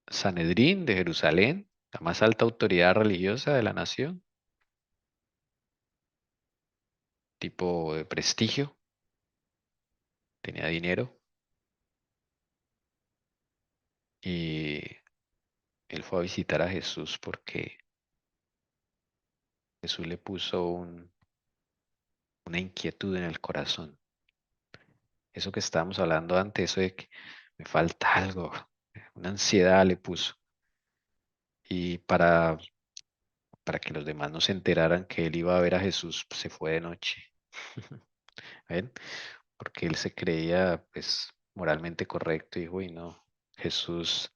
Sanedrín de Jerusalén, la más alta autoridad religiosa de la nación, tipo de prestigio, tenía dinero y él fue a visitar a Jesús porque Jesús le puso una inquietud en el corazón. Eso que estábamos hablando antes, eso de que me falta algo, una ansiedad le puso. Y para que los demás no se enteraran que él iba a ver a Jesús, pues, se fue de noche. ¿Ven? Porque él se creía pues moralmente correcto y dijo, y no, Jesús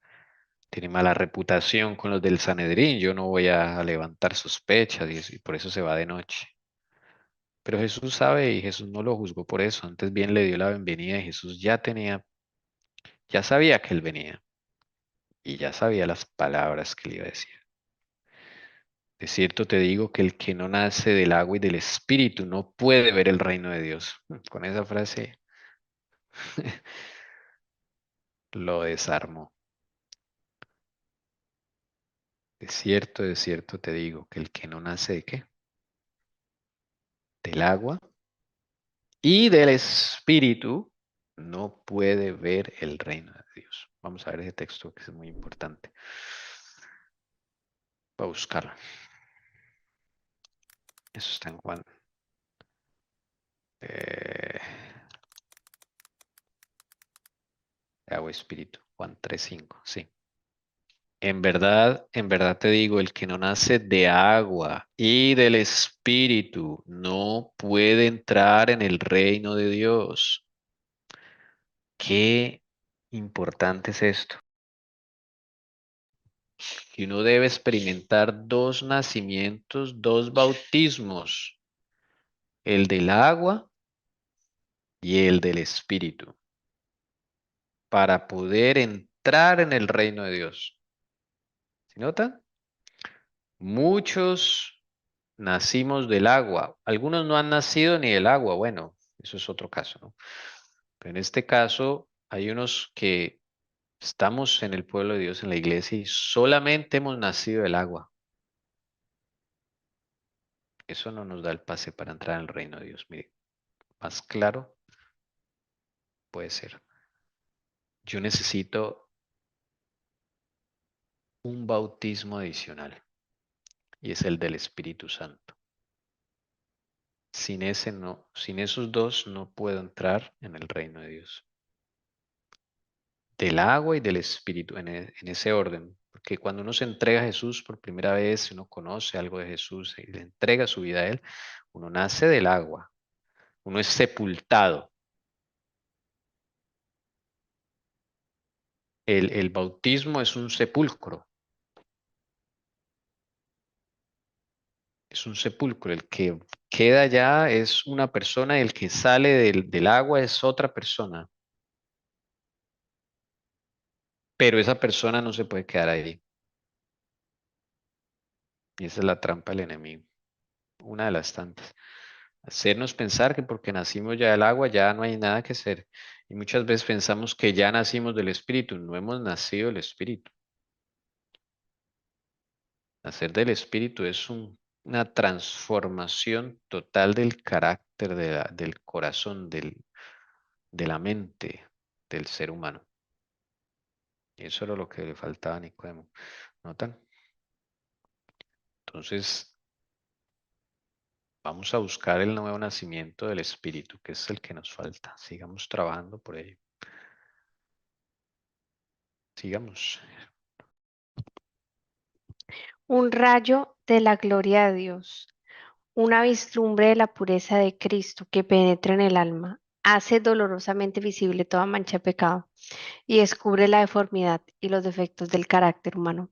tiene mala reputación con los del Sanedrín, yo no voy a levantar sospechas y por eso se va de noche. Pero Jesús sabe y Jesús no lo juzgó por eso, antes bien le dio la bienvenida y Jesús ya sabía que él venía y ya sabía las palabras que le iba a decir. De cierto te digo que el que no nace del agua y del espíritu no puede ver el reino de Dios. Con esa frase lo desarmó. De cierto te digo que el que no nace de qué? Del agua y del espíritu no puede ver el reino de Dios. Vamos a ver ese texto que es muy importante. Voy a buscarlo. Eso está en Juan. Agua y espíritu. Juan 3:5. Sí. En verdad te digo, el que no nace de agua y del espíritu no puede entrar en el reino de Dios. Qué importante es esto. Que uno debe experimentar dos nacimientos, dos bautismos, el del agua y el del espíritu, para poder entrar en el reino de Dios. ¿Se notan? Muchos nacimos del agua. Algunos no han nacido ni del agua. Bueno, eso es otro caso, ¿no? Pero en este caso hay unos que estamos en el pueblo de Dios, en la iglesia, y solamente hemos nacido del agua. Eso no nos da el pase para entrar en el reino de Dios. Mire, más claro puede ser. Yo necesito un bautismo adicional y es el del Espíritu Santo. Sin ese no, sin esos dos no puedo entrar en el reino de Dios. Del agua y del Espíritu, en ese orden. Porque cuando uno se entrega a Jesús por primera vez, uno conoce algo de Jesús y le entrega su vida a Él, uno nace del agua, uno es sepultado. El bautismo es un sepulcro. Es un sepulcro. El que queda ya es una persona y el que sale del agua es otra persona. Pero esa persona no se puede quedar ahí. Y esa es la trampa del enemigo. Una de las tantas. Hacernos pensar que porque nacimos ya del agua ya no hay nada que hacer. Y muchas veces pensamos que ya nacimos del Espíritu. No hemos nacido del Espíritu. Nacer del Espíritu es una transformación total del carácter del corazón, de la mente del ser humano. Y eso era lo que le faltaba a Nicodemo. ¿Notan? Entonces, vamos a buscar el nuevo nacimiento del Espíritu, que es el que nos falta. Sigamos trabajando por ello. Sigamos. Un rayo de la gloria de Dios, una vislumbre de la pureza de Cristo que penetra en el alma, hace dolorosamente visible toda mancha de pecado y descubre la deformidad y los defectos del carácter humano.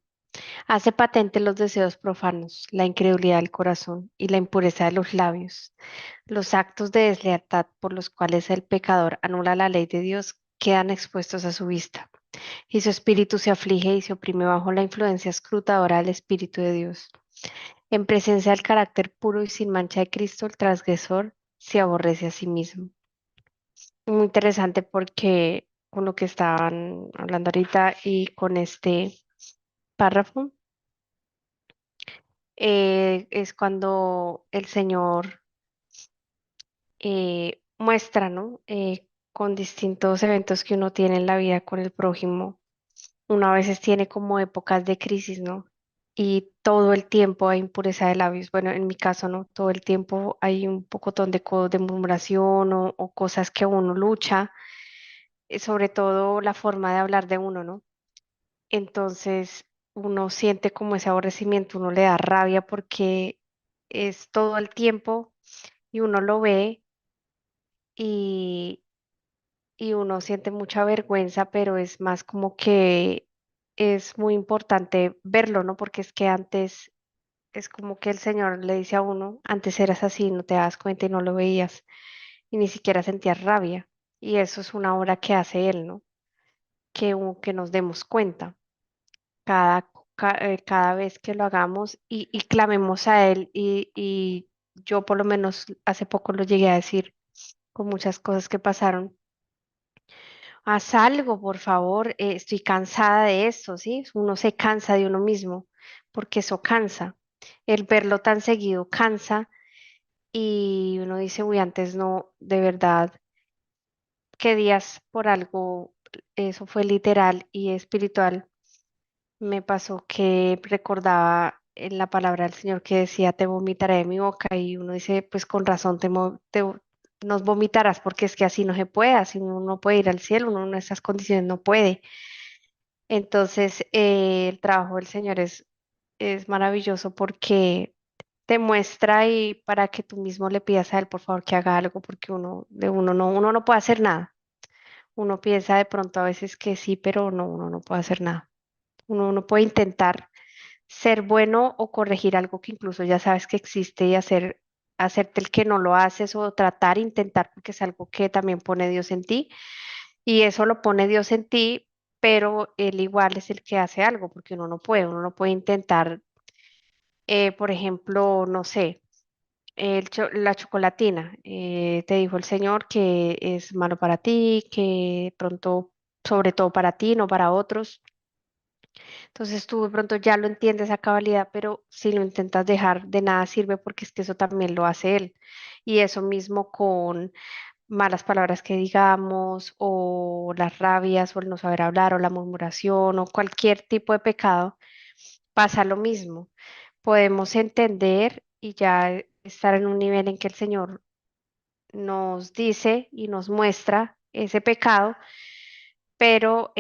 Hace patente los deseos profanos, la incredulidad del corazón y la impureza de los labios. Los actos de deslealtad por los cuales el pecador anula la ley de Dios quedan expuestos a su vista, y su espíritu se aflige y se oprime bajo la influencia escrutadora del Espíritu de Dios. En presencia del carácter puro y sin mancha de Cristo, el transgresor se aborrece a sí mismo. Muy interesante porque con lo que estaban hablando ahorita y con este párrafo, es cuando el Señor muestra, ¿no? Con distintos eventos que uno tiene en la vida con el prójimo. Uno a veces tiene como épocas de crisis, ¿no? Y todo el tiempo hay impureza de labios. Bueno, en mi caso, ¿no? Todo el tiempo hay un pocotón de murmuración o cosas que uno lucha, sobre todo la forma de hablar de uno, ¿no? Entonces uno siente como ese aborrecimiento, uno le da rabia porque es todo el tiempo y uno lo ve y, y uno siente mucha vergüenza, pero es más como que es muy importante verlo, ¿no? Porque es que antes es como que el Señor le dice a uno, antes eras así, no te das cuenta y no lo veías y ni siquiera sentías rabia. Y eso es una obra que hace Él, ¿no? Que nos demos cuenta cada vez que lo hagamos y clamemos a Él. Y yo por lo menos hace poco lo llegué a decir con muchas cosas que pasaron. Haz algo, por favor, estoy cansada de esto, ¿sí? Uno se cansa de uno mismo porque eso cansa. El verlo tan seguido cansa y uno dice, uy, antes no, de verdad, qué días por algo, eso fue literal y espiritual. Me pasó que recordaba en la palabra del Señor que decía, te vomitaré de mi boca y uno dice, pues con razón nos vomitarás porque es que así no se puede, así uno no puede ir al cielo, uno en estas condiciones no puede. Entonces, el trabajo del Señor es maravilloso porque te muestra y para que tú mismo le pidas a Él, por favor, que haga algo, porque uno no puede hacer nada. Uno piensa de pronto a veces que sí, pero no, uno no puede hacer nada. Uno no puede intentar ser bueno o corregir algo que incluso ya sabes que existe y hacerte el que no lo haces o tratar, intentar, porque es algo que también pone Dios en ti y eso lo pone Dios en ti, pero Él igual es el que hace algo, porque uno no puede intentar, por ejemplo, no sé, la chocolatina, te dijo el Señor que es malo para ti, que pronto, sobre todo para ti, no para otros. Entonces tú de pronto ya lo entiendes a cabalidad, pero si lo intentas dejar, de nada sirve porque es que eso también lo hace él. Y eso mismo con malas palabras que digamos, o las rabias, o el no saber hablar, o la murmuración, o cualquier tipo de pecado, pasa lo mismo. Podemos entender y ya estar en un nivel en que el Señor nos dice y nos muestra ese pecado, pero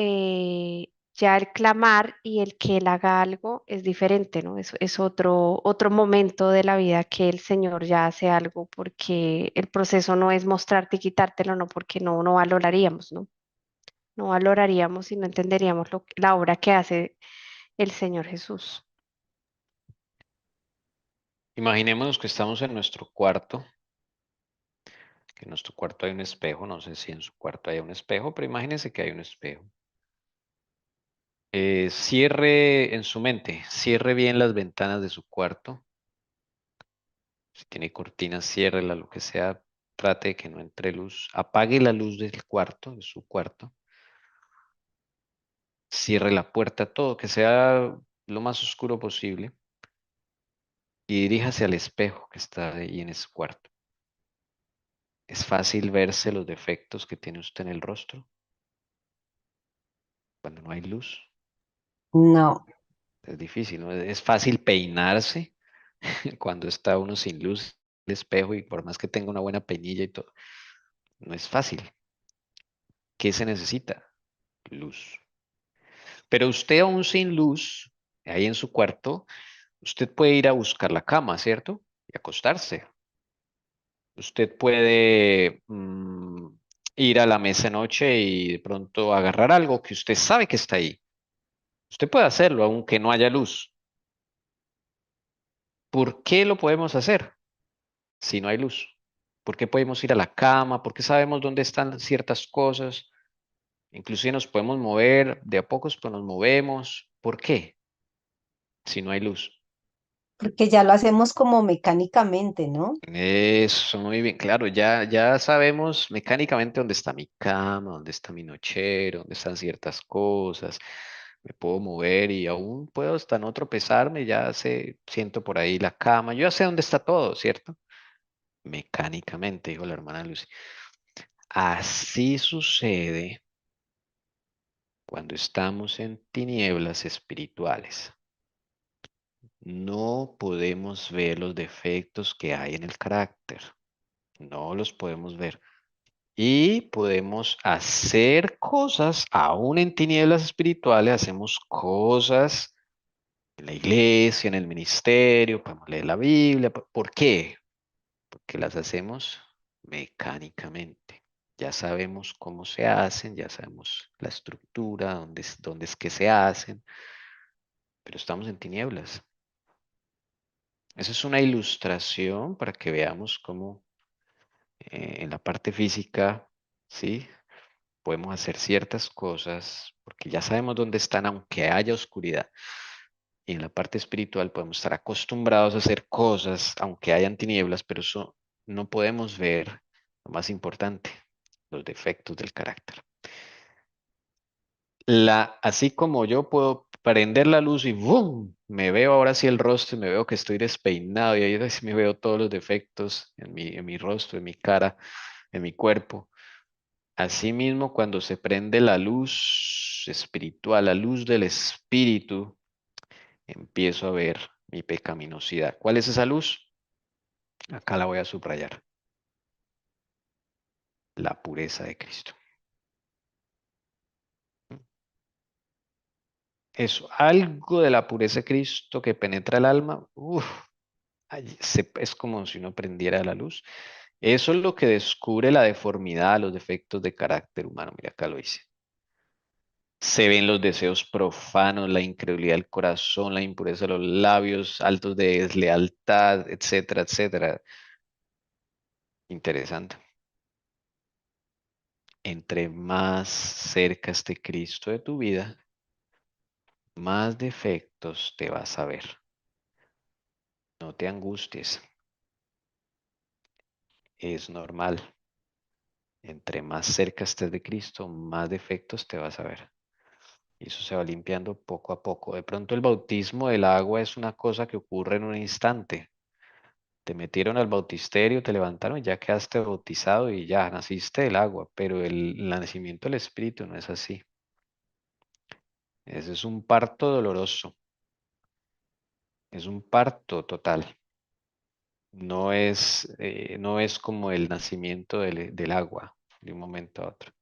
ya el clamar y el que él haga algo es diferente, ¿no? Es otro momento de la vida que el Señor ya hace algo, porque el proceso no es mostrarte y quitártelo, no, porque no valoraríamos, ¿no? No valoraríamos y no entenderíamos la obra que hace el Señor Jesús. Imaginémonos que estamos en nuestro cuarto, que en nuestro cuarto hay un espejo, no sé si en su cuarto hay un espejo, pero imagínense que hay un espejo. Cierre en su mente, cierre bien las ventanas de su cuarto. Si tiene cortinas, ciérrela, lo que sea, trate de que no entre luz. Apague la luz del cuarto, de su cuarto. Cierre la puerta, todo, que sea lo más oscuro posible. Y diríjase al espejo que está ahí en ese cuarto. Es fácil verse los defectos que tiene usted en el rostro cuando no hay luz. No, Es difícil, ¿no? Es fácil peinarse cuando está uno sin luz, el espejo, y por más que tenga una buena peinilla y todo, no es fácil. ¿Qué se necesita? Luz. Pero usted aún sin luz, ahí en su cuarto, usted puede ir a buscar la cama, ¿cierto? Y acostarse. Usted puede ir a la mesa de noche y de pronto agarrar algo que usted sabe que está ahí. Usted puede hacerlo aunque no haya luz. ¿Por qué lo podemos hacer si no hay luz? ¿Por qué podemos ir a la cama? ¿Por qué sabemos dónde están ciertas cosas? Inclusive nos podemos mover de a pocos, pero nos movemos. ¿Por qué? Si no hay luz. porque ya lo hacemos como mecánicamente, ¿no? Eso, muy bien, claro, ya sabemos mecánicamente dónde está mi cama, dónde está mi nochero, dónde están ciertas cosas. me puedo mover y aún puedo hasta no tropezarme, siento por ahí la cama, yo ya sé dónde está todo, ¿cierto? Mecánicamente, dijo la hermana Lucy. Así sucede cuando estamos en tinieblas espirituales. No podemos ver los defectos que hay en el carácter. No los podemos ver. Y podemos hacer cosas, aún en tinieblas espirituales, hacemos cosas en la iglesia, en el ministerio, podemos leer la Biblia. ¿Por qué? Porque las hacemos mecánicamente. Ya sabemos cómo se hacen, ya sabemos la estructura, dónde es que se hacen, pero estamos en tinieblas. Esa es una ilustración para que veamos cómo en la parte física, ¿sí? Podemos hacer ciertas cosas porque ya sabemos dónde están, aunque haya oscuridad. Y en la parte espiritual podemos estar acostumbrados a hacer cosas, aunque hayan tinieblas, pero eso no podemos ver lo más importante, los defectos del carácter. Así como yo puedo prender la luz y ¡boom! Me veo ahora sí el rostro y me veo que estoy despeinado y ahí sí me veo todos los defectos en mi rostro, en mi cara, en mi cuerpo. Asimismo, cuando se prende la luz espiritual, la luz del espíritu, empiezo a ver mi pecaminosidad. ¿Cuál es esa luz? Acá la voy a subrayar. La pureza de Cristo. Eso, algo de la pureza de Cristo que penetra el alma, es como si uno prendiera la luz. Eso es lo que descubre la deformidad, los defectos de carácter humano. Mira, acá lo hice. Se ven los deseos profanos, la incredulidad del corazón, la impureza de los labios, altos de deslealtad, etcétera, etcétera. Interesante. Entre más cerca esté Cristo de tu vida, más defectos te vas a ver. No te angusties. Es normal. Entre más cerca estés de Cristo, más defectos te vas a ver. Y eso se va limpiando poco a poco. De pronto el bautismo del agua es una cosa que ocurre en un instante. Te metieron al bautisterio, te levantaron y ya quedaste bautizado y ya naciste del agua. Pero el nacimiento del Espíritu no es así. Ese es un parto doloroso. Es un parto total. No es como el nacimiento del agua de un momento a otro.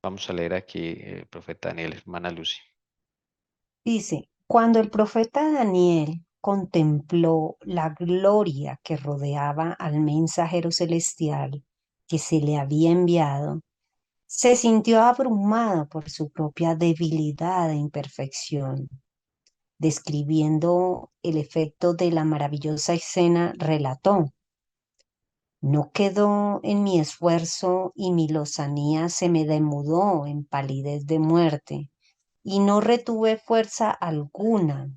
Vamos a leer aquí el profeta Daniel, hermana Lucy. Dice, cuando el profeta Daniel contempló la gloria que rodeaba al mensajero celestial que se le había enviado, se sintió abrumado por su propia debilidad e imperfección. Describiendo el efecto de la maravillosa escena, relató: no quedó en mi esfuerzo y mi lozanía se me demudó en palidez de muerte, y no retuve fuerza alguna.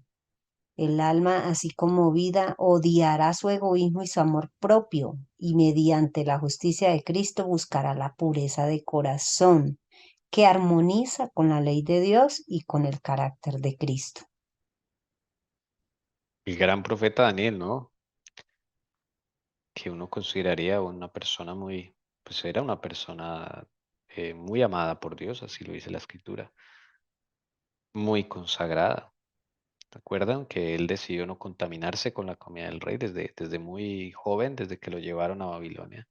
El alma, así conmovida, odiará su egoísmo y su amor propio, y mediante la justicia de Cristo buscará la pureza de corazón, que armoniza con la ley de Dios y con el carácter de Cristo. El gran profeta Daniel, ¿no? Que uno consideraría una persona pues era una persona muy amada por Dios, así lo dice la escritura, muy consagrada. ¿Recuerdan que él decidió no contaminarse con la comida del rey desde muy joven, desde que lo llevaron a Babilonia?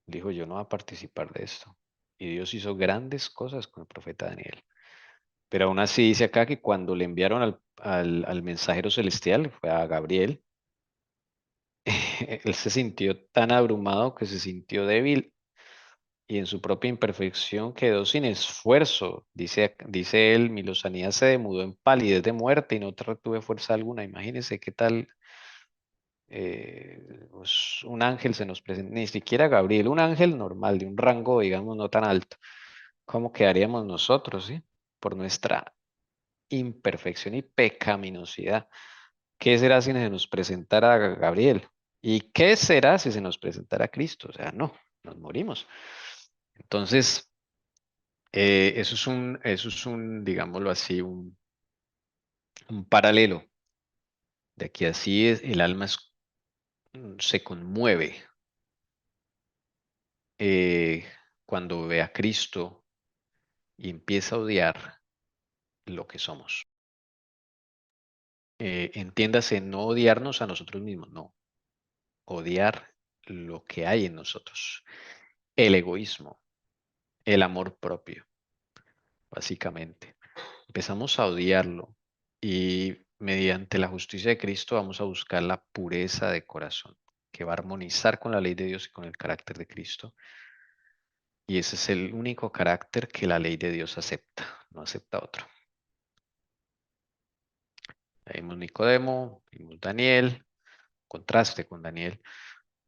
Dijo, yo no voy a participar de esto. Y Dios hizo grandes cosas con el profeta Daniel. Pero aún así dice acá que cuando le enviaron al mensajero celestial, fue a Gabriel, él se sintió tan abrumado que se sintió débil y en su propia imperfección quedó sin esfuerzo. Dice él, mi lozanía se demudó en palidez de muerte y no retuve fuerza alguna. Imagínense qué tal pues, un ángel se nos presenta, ni siquiera Gabriel, un ángel normal, de un rango, digamos, no tan alto. ¿Cómo quedaríamos nosotros, sí? Por nuestra imperfección y pecaminosidad. ¿Qué será si se nos presentara Gabriel? ¿Y qué será si se nos presentara Cristo? O sea, no, nos morimos. Entonces, Eso es digámoslo así, un paralelo. De aquí así es, el alma se conmueve eh, cuando ve a Cristo y empieza a odiar lo que somos. Entiéndase, no odiarnos a nosotros mismos, no. Odiar lo que hay en nosotros. El egoísmo, el amor propio, básicamente. Empezamos a odiarlo y mediante la justicia de Cristo vamos a buscar la pureza de corazón, que va a armonizar con la ley de Dios y con el carácter de Cristo. Y ese es el único carácter que la ley de Dios acepta, no acepta otro. Ahí vimos Nicodemo, vimos Daniel, contraste con Daniel.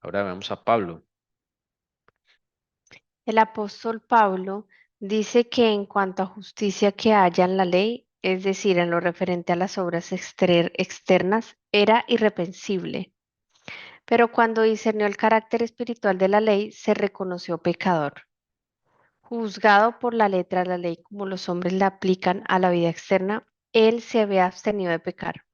Ahora vemos a Pablo. El apóstol Pablo dice que en cuanto a justicia que haya en la ley, es decir, en lo referente a las obras externas, era irreprensible. Pero cuando discernió el carácter espiritual de la ley, se reconoció pecador. Juzgado por la letra de la ley como los hombres la aplican a la vida externa, él se había abstenido de pecar.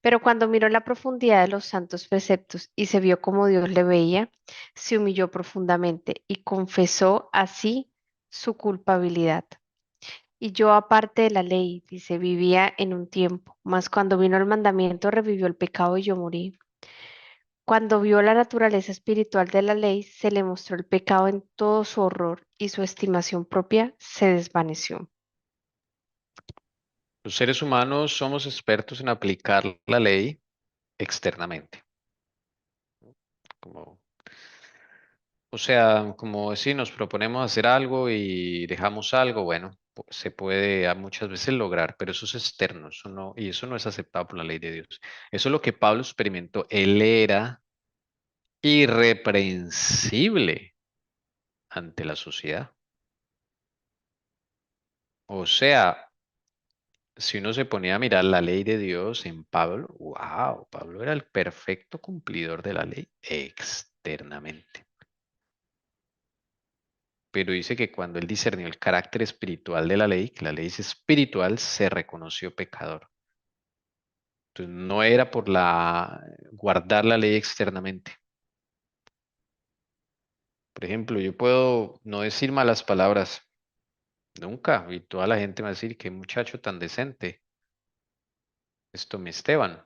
Pero cuando miró la profundidad de los santos preceptos y se vio como Dios le veía, se humilló profundamente y confesó así su culpabilidad. Y yo, aparte de la ley, dice, vivía en un tiempo, mas cuando vino el mandamiento revivió el pecado y yo morí. Cuando vio la naturaleza espiritual de la ley, se le mostró el pecado en todo su horror y su estimación propia se desvaneció. Los seres humanos somos expertos en aplicar la ley externamente. Como, o sea, como si nos proponemos hacer algo y dejamos algo, bueno, se puede muchas veces lograr, pero eso es externo, y eso no es aceptado por la ley de Dios. Eso es lo que Pablo experimentó. Él era irreprensible ante la sociedad. O sea, si uno se ponía a mirar la ley de Dios en Pablo, wow, Pablo era el perfecto cumplidor de la ley externamente. Pero dice que cuando él discernió el carácter espiritual de la ley, que la ley es espiritual, se reconoció pecador. Entonces no era por guardar la ley externamente. Por ejemplo, yo puedo no decir malas palabras, nunca, y toda la gente me va a decir qué muchacho tan decente. Esto mi Esteban.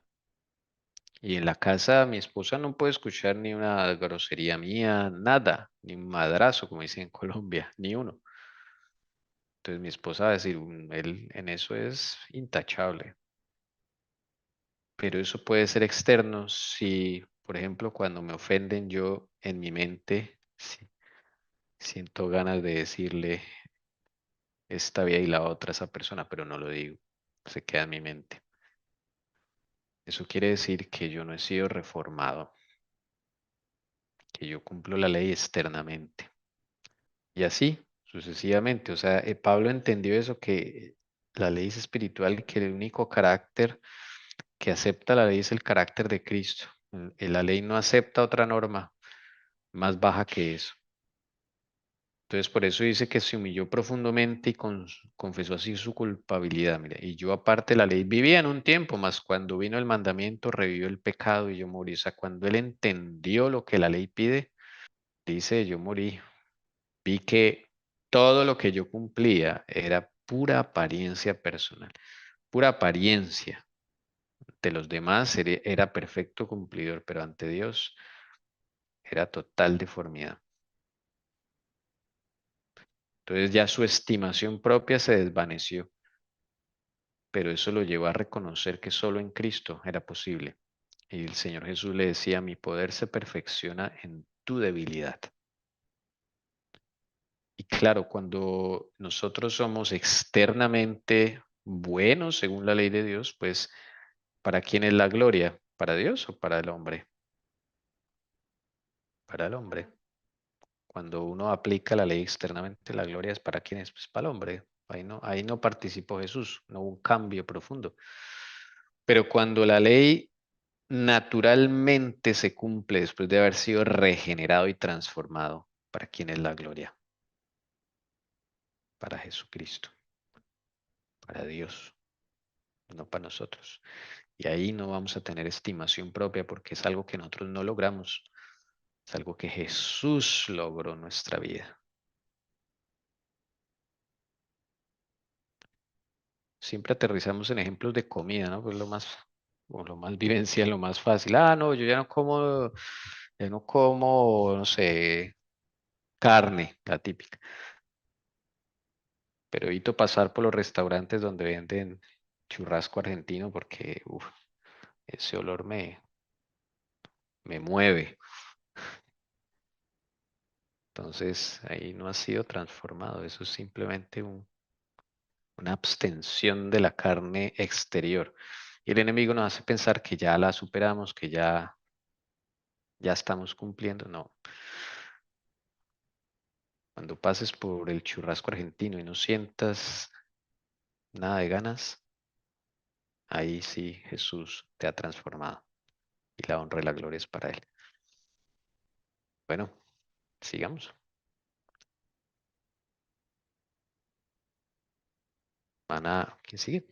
Y en la casa mi esposa no puede escuchar ni una grosería mía, nada, ni un madrazo, como dicen en Colombia, ni uno. Entonces mi esposa va a decir, él en eso es intachable." Pero eso puede ser externo si, por ejemplo, cuando me ofenden yo en mi mente, siento ganas de decirle esta vía y la otra a esa persona, pero no lo digo, se queda en mi mente. Eso quiere decir que yo no he sido reformado, que yo cumplo la ley externamente. Y así, sucesivamente. O sea, Pablo entendió eso, que la ley es espiritual, que el único carácter que acepta la ley es el carácter de Cristo. La ley no acepta otra norma más baja que eso. Entonces, por eso dice que se humilló profundamente y confesó así su culpabilidad. Mira, y yo aparte de la ley vivía en un tiempo, mas cuando vino el mandamiento revivió el pecado y yo morí. O sea, cuando él entendió lo que la ley pide, dice, yo morí. Vi que todo lo que yo cumplía era pura apariencia personal, pura apariencia. Ante los demás era perfecto cumplidor, pero ante Dios era total deformidad. Entonces ya su estimación propia se desvaneció, pero eso lo llevó a reconocer que solo en Cristo era posible. Y el Señor Jesús le decía, mi poder se perfecciona en tu debilidad. Y claro, cuando nosotros somos externamente buenos según la ley de Dios, pues ¿para quién es la gloria? ¿Para Dios o para el hombre? Para el hombre. Cuando uno aplica la ley externamente, la gloria es para quién es, pues para el hombre. Ahí no participó Jesús, no hubo un cambio profundo. Pero cuando la ley naturalmente se cumple después de haber sido regenerado y transformado, ¿para quién es la gloria? para Jesucristo, para Dios, no para nosotros. Y ahí no vamos a tener estimación propia porque es algo que nosotros no logramos. Es algo que Jesús logró en nuestra vida. Siempre aterrizamos en ejemplos de comida, ¿no? Pues o lo más vivencial, lo más fácil. Ah, no, yo ya no como, no sé, carne, la típica. Pero evito pasar por los restaurantes donde venden churrasco argentino porque ese olor me mueve. Entonces ahí no ha sido transformado. Eso es simplemente una abstención de la carne exterior. Y el enemigo nos hace pensar que ya la superamos, que ya estamos cumpliendo. No. Cuando pases por el churrasco argentino y no sientas nada de ganas, ahí sí Jesús te ha transformado. Y la honra y la gloria es para Él. Bueno, sigamos. ¿Quién sigue?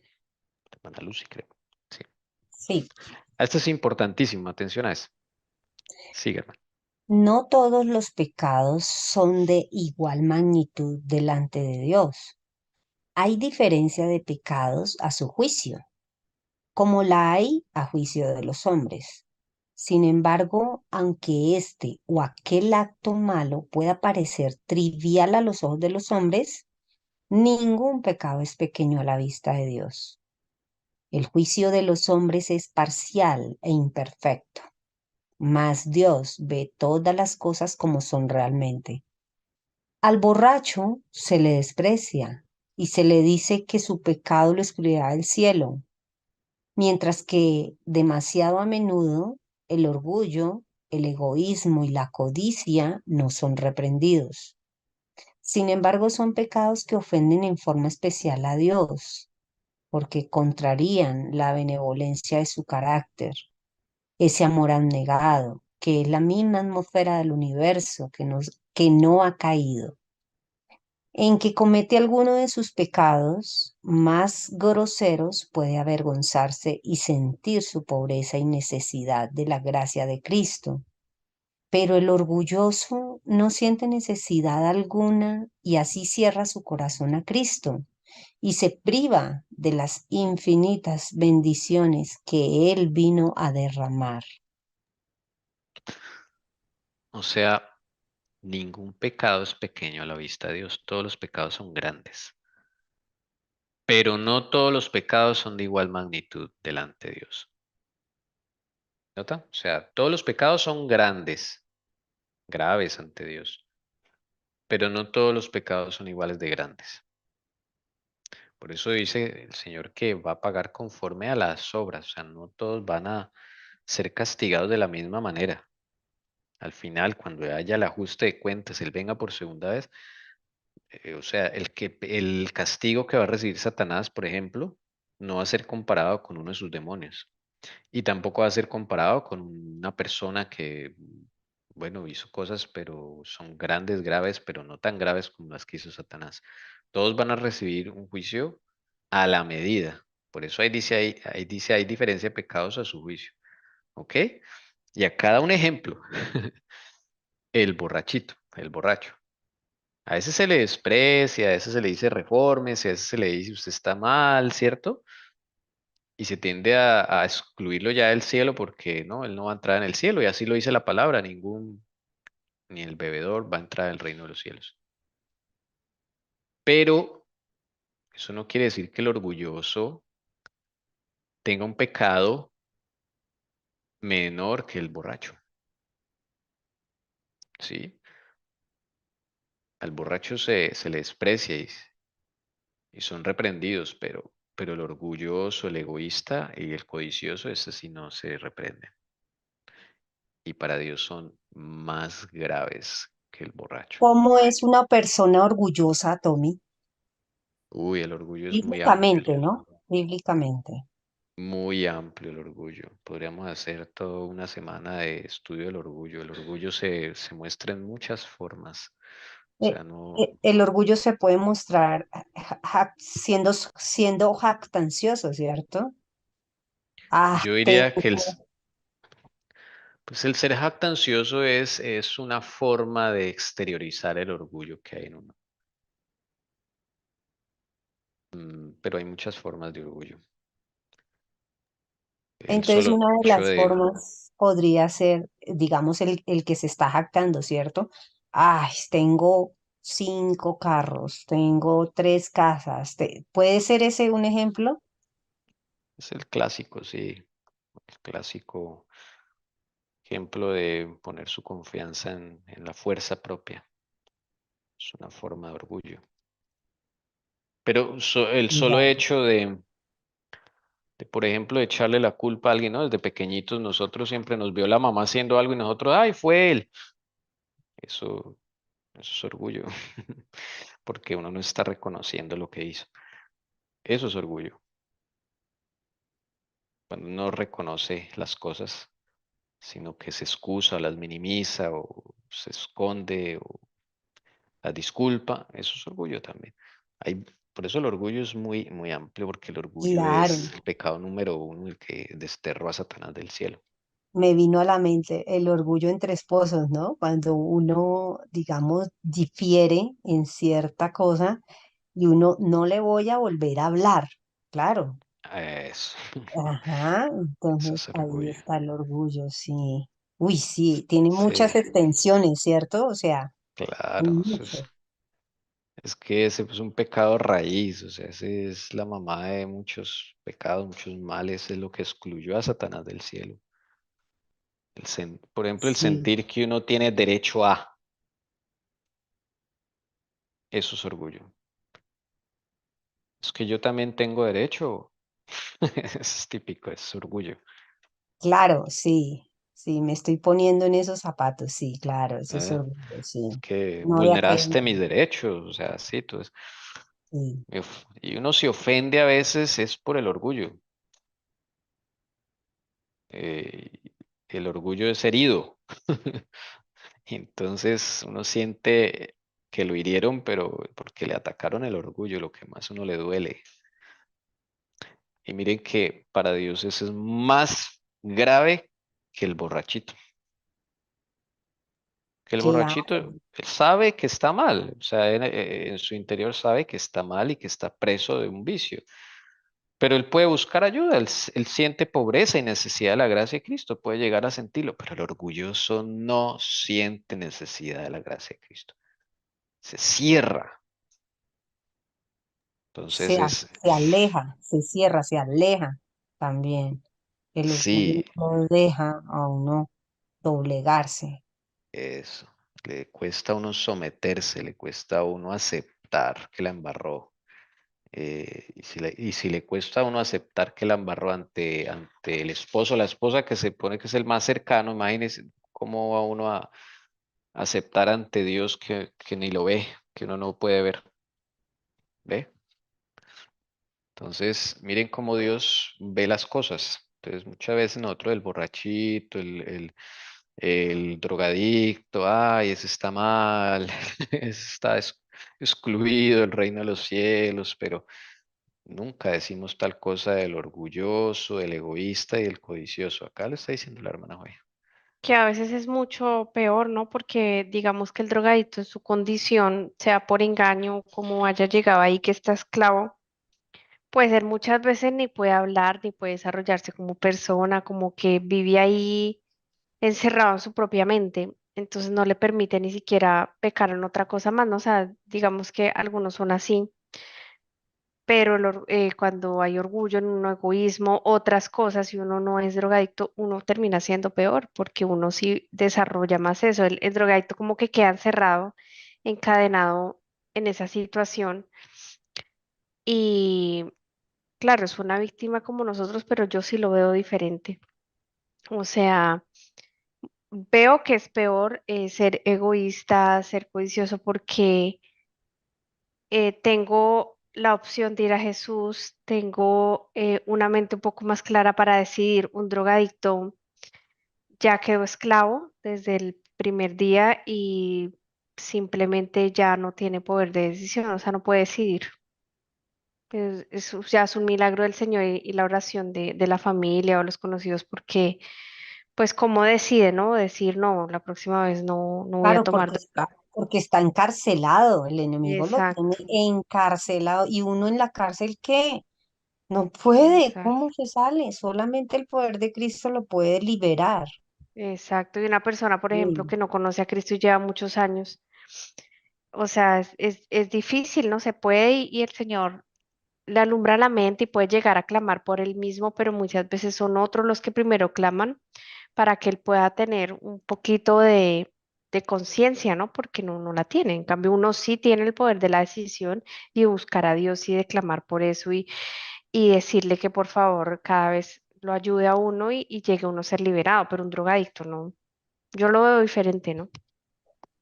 Hermana Lucy, creo. Sí. Sí, Esto es importantísimo. Atención a eso. Sigue, hermano. no todos los pecados son de igual magnitud delante de Dios. Hay diferencia de pecados a su juicio, como la hay a juicio de los hombres. Sin embargo, aunque este o aquel acto malo pueda parecer trivial a los ojos de los hombres, ningún pecado es pequeño a la vista de Dios. El juicio de los hombres es parcial e imperfecto, mas Dios ve todas las cosas como son realmente. Al borracho se le desprecia y se le dice que su pecado lo excluirá del cielo, mientras que demasiado a menudo el orgullo, el egoísmo y la codicia no son reprendidos. Sin embargo, son pecados que ofenden en forma especial a Dios, porque contrarían la benevolencia de su carácter, ese amor abnegado, que es la misma atmósfera del universo que no ha caído. En que comete alguno de sus pecados más groseros puede avergonzarse y sentir su pobreza y necesidad de la gracia de Cristo. Pero el orgulloso no siente necesidad alguna y así cierra su corazón a Cristo y se priva de las infinitas bendiciones que Él vino a derramar. O sea, ningún pecado es pequeño a la vista de Dios. Todos los pecados son grandes. Pero no todos los pecados son de igual magnitud delante de Dios. ¿Nota? O sea, todos los pecados son grandes, graves ante Dios. Pero no todos los pecados son iguales de grandes. Por eso dice el Señor que va a pagar conforme a las obras. O sea, no todos van a ser castigados de la misma manera. Al final, cuando haya el ajuste de cuentas, Él venga por segunda vez. O sea, el castigo que va a recibir Satanás, por ejemplo, no va a ser comparado con uno de sus demonios. Y tampoco va a ser comparado con una persona que, bueno, hizo cosas, pero son grandes, graves, pero no tan graves como las que hizo Satanás. Todos van a recibir un juicio a la medida. Por eso ahí dice, hay diferencia de pecados a su juicio. ¿Ok? Y acá da un ejemplo. El borrachito, el borracho. A veces se le desprecia, a veces se le dice reformes, a veces se le dice usted está mal, ¿cierto? Y se tiende a excluirlo ya del cielo porque no, él no va a entrar en el cielo. Y así lo dice la palabra, ni el bebedor va a entrar al reino de los cielos. Pero eso no quiere decir que el orgulloso tenga un pecado menor que el borracho. ¿Sí? Al borracho se le desprecia y son reprendidos, pero el orgulloso, el egoísta y el codicioso, ese sí no se reprende. Y para Dios son más graves que el borracho. ¿Cómo es una persona orgullosa, Tommy? Uy, el orgullo es muy amplio, Bíblicamente, ¿no? Bíblicamente. muy amplio el orgullo. Podríamos hacer toda una semana de estudio del orgullo. El orgullo se muestra en muchas formas. O sea, no, El orgullo se puede mostrar siendo jactancioso, ¿cierto? Ah, yo diría que pues el ser jactancioso es una forma de exteriorizar el orgullo que hay en uno. Pero hay muchas formas de orgullo. El entonces solo una de hecho las de, formas podría ser, digamos, el que se está jactando, ¿cierto? Ay, tengo 5 carros, tengo 3 casas. ¿Puede ser ese un ejemplo? es el clásico, sí, el clásico ejemplo de poner su confianza en la fuerza propia. Es una forma de orgullo. Pero el solo Ya. hecho por ejemplo, de echarle la culpa a alguien, ¿no? Desde pequeñitos nosotros siempre nos vio la mamá haciendo algo y nosotros, ay, fue él. Eso, eso es orgullo, porque uno no está reconociendo lo que hizo. Eso es orgullo, cuando uno reconoce las cosas, sino que se excusa, las minimiza o se esconde o la disculpa, eso es orgullo también. Hay, por eso el orgullo es muy, muy amplio, porque el orgullo Claro, es el pecado número uno, el que desterró a Satanás del cielo. me vino a la mente el orgullo entre esposos, ¿no? Cuando uno, digamos, difiere en cierta cosa y uno no le voy a volver a hablar, claro. Eso, Ajá, eso entonces es el ahí orgullo. está el orgullo, sí. Uy, sí, tiene Sí, muchas extensiones, ¿cierto? O sea, claro, mucho. es que ese es un pecado raíz, o sea, ese es la mamá de muchos pecados, muchos males, es lo que excluyó a Satanás del cielo. Por ejemplo, el Sí, sentir que uno tiene derecho a, eso es orgullo. Es que yo también tengo derecho, eso es típico, es orgullo. claro, sí, sí, me estoy poniendo en esos zapatos, sí, claro, eso es ¿Eh? orgullo, Es sí. que No de vulneraste aprender, mis derechos, o sea, sí, entonces, sí, y uno se ofende a veces es por el orgullo. eh, el orgullo es herido. Entonces uno siente que lo hirieron, pero porque le atacaron el orgullo, lo que más uno le duele. Y miren que para Dios eso es más grave que el borrachito. Que el borrachito, claro, él sabe que está mal, o sea, en su interior sabe que está mal y que está preso de un vicio. Pero él puede buscar ayuda, él siente pobreza y necesidad de la gracia de Cristo, puede llegar a sentirlo, pero el orgulloso no siente necesidad de la gracia de Cristo. Se cierra. Entonces se aleja, se cierra, se aleja también. El orgullo sí, no deja a uno doblegarse. eso. Le cuesta a uno someterse, le cuesta a uno aceptar que la embarró. Y si le cuesta a uno aceptar que la embarró ante el esposo, la esposa que se pone que es el más cercano, imagínese cómo va uno a aceptar ante Dios que ni lo ve, que uno no puede ver. ¿Ve? Entonces, miren cómo Dios ve las cosas. Entonces, muchas veces nosotros, el borrachito, el drogadicto, ay, ese está mal, ese está excluido del reino de los cielos, pero nunca decimos tal cosa del orgulloso, del egoísta y del codicioso. Acá lo está diciendo la hermana Joya. Que a veces es mucho peor, ¿no? Porque digamos que el drogadito en su condición, sea por engaño, como haya llegado ahí que está esclavo, pues él muchas veces ni puede hablar, ni puede desarrollarse como persona, como que vive ahí encerrado en su propia mente. Entonces no le permite ni siquiera pecar en otra cosa más, ¿no? O sea, digamos que algunos son así, pero cuando hay orgullo, en uno egoísmo, otras cosas, si uno no es drogadicto, uno termina siendo peor, porque uno sí desarrolla más eso. El drogadicto como que queda encerrado, encadenado en esa situación y claro, es una víctima como nosotros, pero yo sí lo veo diferente. O sea, veo que es peor ser egoísta, ser codicioso, porque tengo la opción de ir a Jesús, tengo una mente un poco más clara para decidir. Un drogadicto ya quedó esclavo desde el primer día y simplemente ya no tiene poder de decisión, o sea, no puede decidir. Ya es un milagro del Señor y la oración de la familia o los conocidos, porque, pues, ¿cómo decide, no? Decir, no, la próxima vez no voy a Claro, tomar droga. porque está encarcelado, el enemigo lo tiene Exacto, encarcelado y uno en la cárcel, ¿qué? No puede, exacto, ¿cómo se sale? Solamente el poder de Cristo lo puede liberar. exacto. Y una persona, por ejemplo, Sí, que no conoce a Cristo y lleva muchos años, o sea, es difícil, ¿no? Se puede y el Señor le alumbra la mente y puede llegar a clamar por él mismo, pero muchas veces son otros los que primero claman para que él pueda tener un poquito de conciencia, ¿no? Porque no la tiene. En cambio, uno sí tiene el poder de la decisión y buscar a Dios y de clamar por eso y decirle que por favor cada vez lo ayude a uno y llegue a uno a ser liberado, pero un drogadicto no. Yo lo veo diferente, ¿no?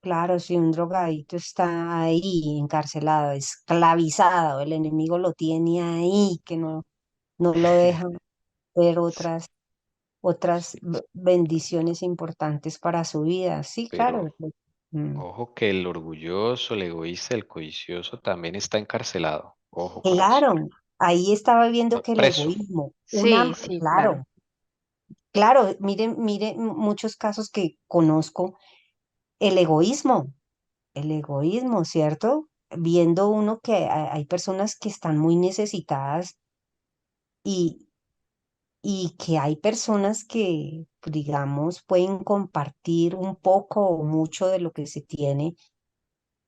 claro, si un drogadito está ahí encarcelado, esclavizado, el enemigo lo tiene ahí, que no lo deja ver otras bendiciones importantes para su vida. Sí, Pero claro. Pues, mm. ojo que el orgulloso, el egoísta, el codicioso también está encarcelado. Ojo con eso. Claro, ahí estaba viendo que el Preso. egoísmo, Sí, sí, claro. claro, claro, miren muchos casos que conozco, el egoísmo, ¿cierto? Viendo uno que hay personas que están muy necesitadas y, y que hay personas que, digamos, pueden compartir un poco o mucho de lo que se tiene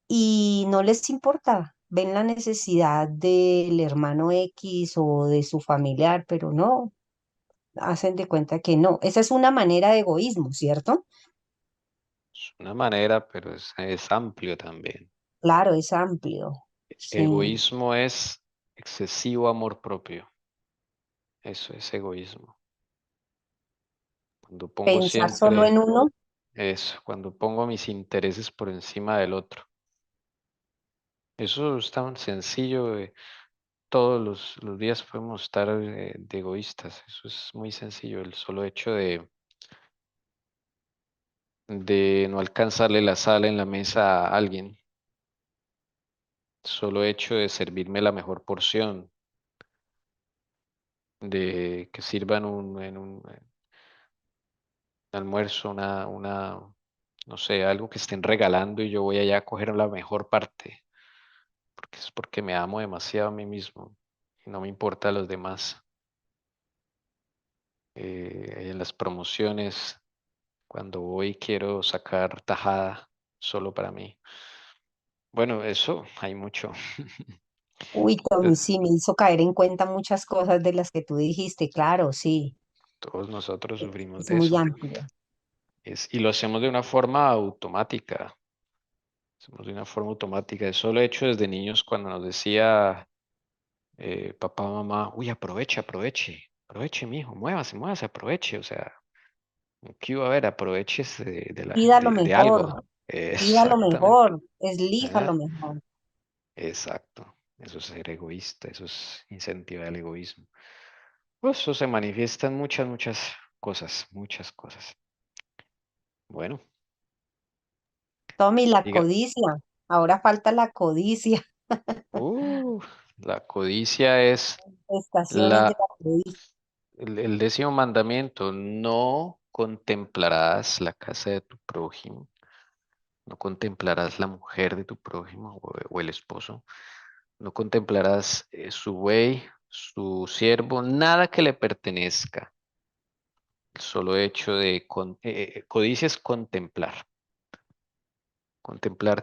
y no les importa. Ven la necesidad del hermano X o de su familiar, pero no, hacen de cuenta que no. Esa es una manera de egoísmo, ¿cierto? Es una manera, pero es amplio también. Claro, es amplio. Sí. Egoísmo es excesivo amor propio. Eso es egoísmo. Cuando pongo Pensar solo en siempre uno. eso, cuando pongo mis intereses por encima del otro. Eso es tan sencillo. Todos los días podemos estar de egoístas. Eso es muy sencillo. El solo hecho de no alcanzarle la sal en la mesa a alguien. Solo hecho de servirme la mejor porción. De que sirvan en un almuerzo, no sé, algo que estén regalando y yo voy allá a coger la mejor parte, porque es porque me amo demasiado a mí mismo y no me importa a los demás. En las promociones, cuando voy quiero sacar tajada solo para mí. Bueno, eso hay mucho. Uy, Tommy, Eh, sí, me hizo caer en cuenta muchas cosas de las que tú dijiste. Claro, sí, Todos nosotros sufrimos es de muy eso. amplio. Y lo hacemos de una forma automática. Hacemos de una forma automática. Es solo hecho desde niños cuando nos decía papá, mamá, uy, aproveche, mijo, muévase, aproveche, o sea, ¿qué iba a ver? Aproveche Pida lo de algo. mejor, pida lo Exactamente. mejor, elija lo Ah, mejor. exacto. Eso es ser egoísta, eso es incentivar el egoísmo. Pues eso se manifiesta en muchas cosas, muchas cosas. Bueno, Tommy, la diga, codicia. Ahora falta la codicia. uh, la codicia es Estaciones de la, la codicia. el 10.º mandamiento, no contemplarás la casa de tu prójimo. No contemplarás la mujer de tu prójimo o el esposo. No contemplarás su buey, su siervo, nada que le pertenezca. El solo hecho de codicia es contemplar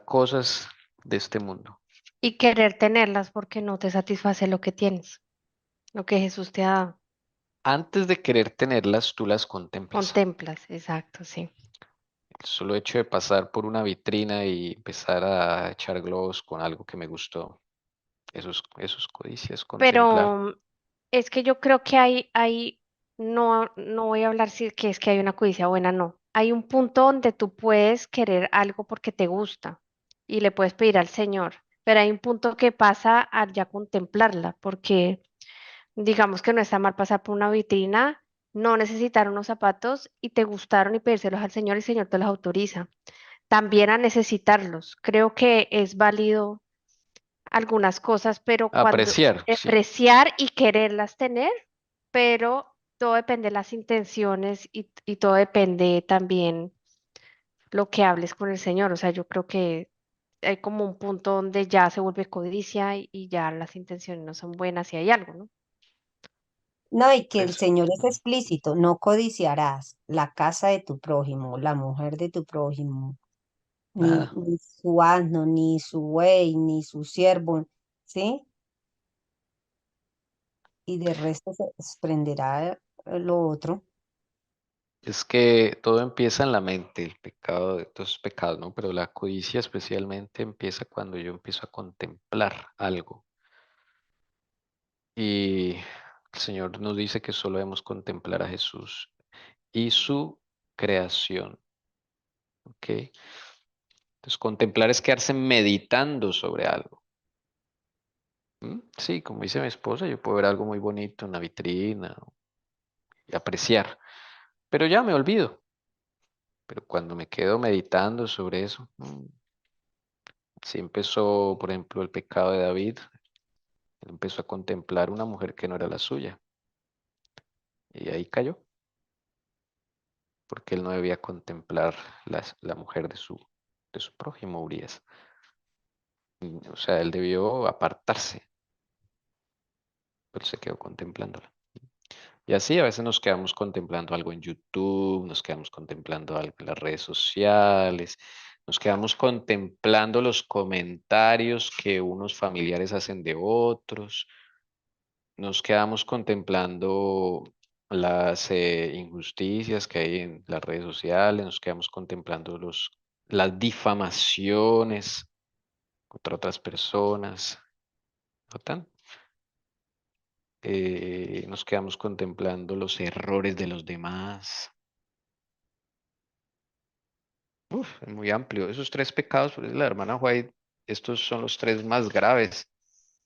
cosas de este mundo. Y querer tenerlas porque no te satisface lo que tienes, lo que Jesús te ha dado. Antes de querer tenerlas, tú las contemplas. Contemplas, exacto, sí. El solo hecho de pasar por una vitrina y empezar a echar globos con algo que me gustó, eso es codicia, es contemplar. Pero es que yo creo que no voy a hablar si que es que hay una codicia buena, no. Hay un punto donde tú puedes querer algo porque te gusta y le puedes pedir al Señor, pero hay un punto que pasa a ya contemplarla, porque digamos que no está mal pasar por una vitrina, no necesitar unos zapatos y te gustaron y pedírselos al Señor y el Señor te los autoriza. también a necesitarlos. Creo que es válido algunas cosas, pero cuando Apreciar, sí. apreciar y quererlas tener, pero todo depende de las intenciones y todo depende también lo que hables con el Señor. O sea, yo creo que hay como un punto donde ya se vuelve codicia y ya las intenciones no son buenas y hay algo, ¿no? No, y que el Eso. Señor es explícito, no codiciarás la casa de tu prójimo, la mujer de tu prójimo, Nada. ni su asno, ni su buey, ni su siervo, ¿sí? Y de resto se desprenderá lo otro. Es que todo empieza en la mente, el pecado, todo es pecado, ¿no? Pero la codicia especialmente empieza cuando yo empiezo a contemplar algo. Y el Señor nos dice que solo debemos contemplar a Jesús y su creación, ¿ok? Entonces, contemplar es quedarse meditando sobre algo. ¿M? Sí, como dice mi esposa, yo puedo ver algo muy bonito en la vitrina y apreciar, pero ya me olvido. Pero cuando me quedo meditando sobre eso, sí empezó, por ejemplo, el pecado de David. Él empezó a contemplar una mujer que no era la suya y ahí cayó, porque él no debía contemplar la mujer de su prójimo, Urias. O sea, él debió apartarse, pero se quedó contemplándola. Y así a veces nos quedamos contemplando algo en YouTube, nos quedamos contemplando algo en las redes sociales, nos quedamos contemplando los comentarios que unos familiares hacen de otros, nos quedamos contemplando las injusticias que hay en las redes sociales, nos quedamos contemplando las difamaciones contra otras personas, ¿no tan? Nos quedamos contemplando los errores de los demás. Uf, es muy amplio. Esos tres pecados, por eso la hermana White, estos son los tres más graves,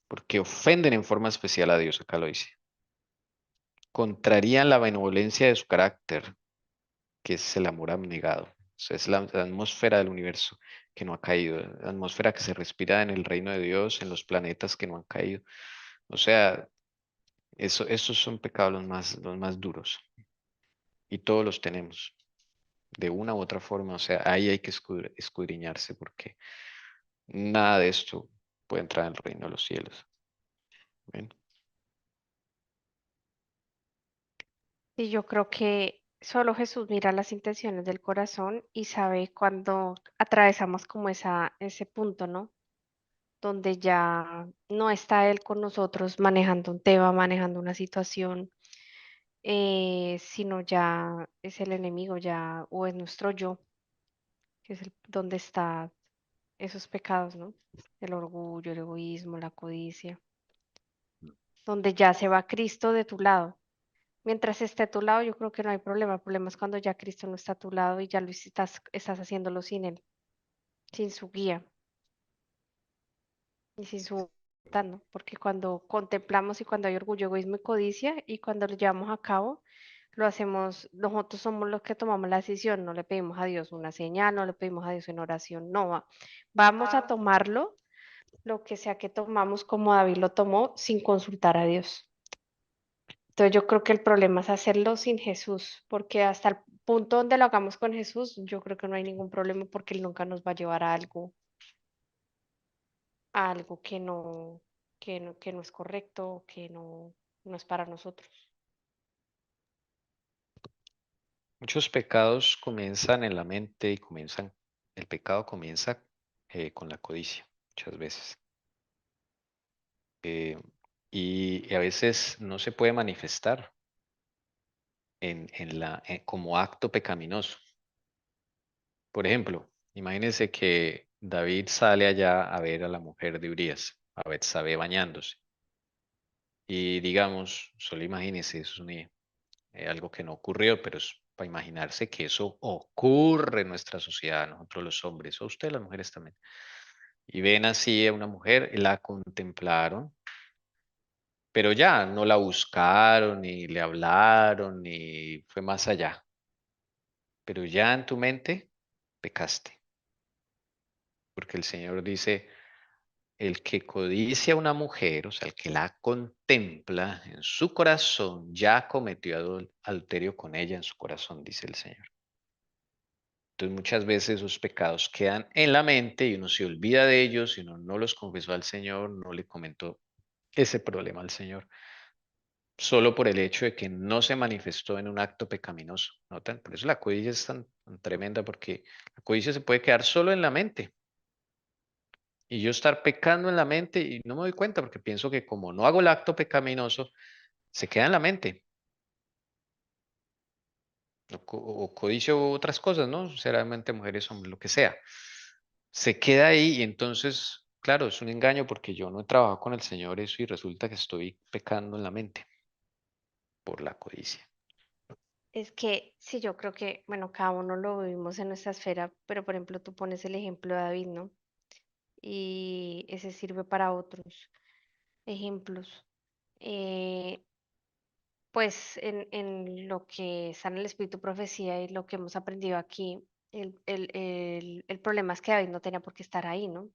porque ofenden en forma especial a Dios, acá lo dice. Contrarían la benevolencia de su carácter, que es el amor abnegado. O sea, es la atmósfera del universo que no ha caído, la atmósfera que se respira en el reino de Dios, en los planetas que no han caído. O sea, esos son pecados los más duros. Y todos los tenemos, de una u otra forma. O sea, ahí hay que escudriñarse porque nada de esto puede entrar en el reino de los cielos. ¿Ven? Y yo creo que solo Jesús mira las intenciones del corazón y sabe cuando atravesamos como ese punto, ¿no? Donde ya no está Él con nosotros manejando un tema, manejando una situación, sino ya es el enemigo, ya, o es nuestro yo, que es donde está esos pecados, ¿no? El orgullo, el egoísmo, la codicia, donde ya se va Cristo de tu lado. Mientras esté a tu lado, yo creo que no hay problema. El problema es cuando ya Cristo no está a tu lado y ya estás haciéndolo sin Él, sin su guía y sin su voluntad, ¿no? Porque cuando contemplamos y cuando hay orgullo, egoísmo y codicia y cuando lo llevamos a cabo, lo hacemos, nosotros somos los que tomamos la decisión, no le pedimos a Dios una señal, no le pedimos a Dios en oración, no, vamos a tomarlo, lo que sea que tomamos como David lo tomó, sin consultar a Dios. Entonces yo creo que el problema es hacerlo sin Jesús, porque hasta el punto donde lo hagamos con Jesús, yo creo que no hay ningún problema porque Él nunca nos va a llevar a algo que no es correcto, que no es para nosotros. Muchos pecados comienzan en la mente y el pecado comienza con la codicia, muchas veces. Eh, y a veces no se puede manifestar como acto pecaminoso. Por ejemplo, imagínense que David sale allá a ver a la mujer de Urías, a Betsabé bañándose. Y digamos, solo imagínense, eso es algo que no ocurrió, pero es para imaginarse que eso ocurre en nuestra sociedad, nosotros los hombres, o ustedes las mujeres también. Y ven así a una mujer, y la contemplaron, pero ya no la buscaron, ni le hablaron, ni fue más allá. Pero ya en tu mente pecaste. Porque el Señor dice, el que codicia a una mujer, o sea, el que la contempla en su corazón, ya cometió adulterio con ella en su corazón, dice el Señor. Entonces muchas veces esos pecados quedan en la mente y uno se olvida de ellos y uno no los confesó al Señor, no le comentó ese problema al Señor, solo por el hecho de que no se manifestó en un acto pecaminoso. ¿Notan? Por eso la codicia es tan tremenda, porque la codicia se puede quedar solo en la mente. Y yo estar pecando en la mente y no me doy cuenta porque pienso que como no hago el acto pecaminoso, se queda en la mente. O codicio otras cosas, ¿no? Sinceramente, mujeres, hombres, lo que sea. Se queda ahí y entonces, claro, es un engaño porque yo no he trabajado con el Señor eso y resulta que estoy pecando en la mente por la codicia. Es que sí, yo creo que, bueno, cada uno lo vivimos en nuestra esfera, pero por ejemplo, tú pones el ejemplo de David, ¿no? Y ese sirve para otros ejemplos. Eh, pues en lo que está en el espíritu profecía y lo que hemos aprendido aquí, el problema es que David no tenía por qué estar ahí, ¿no?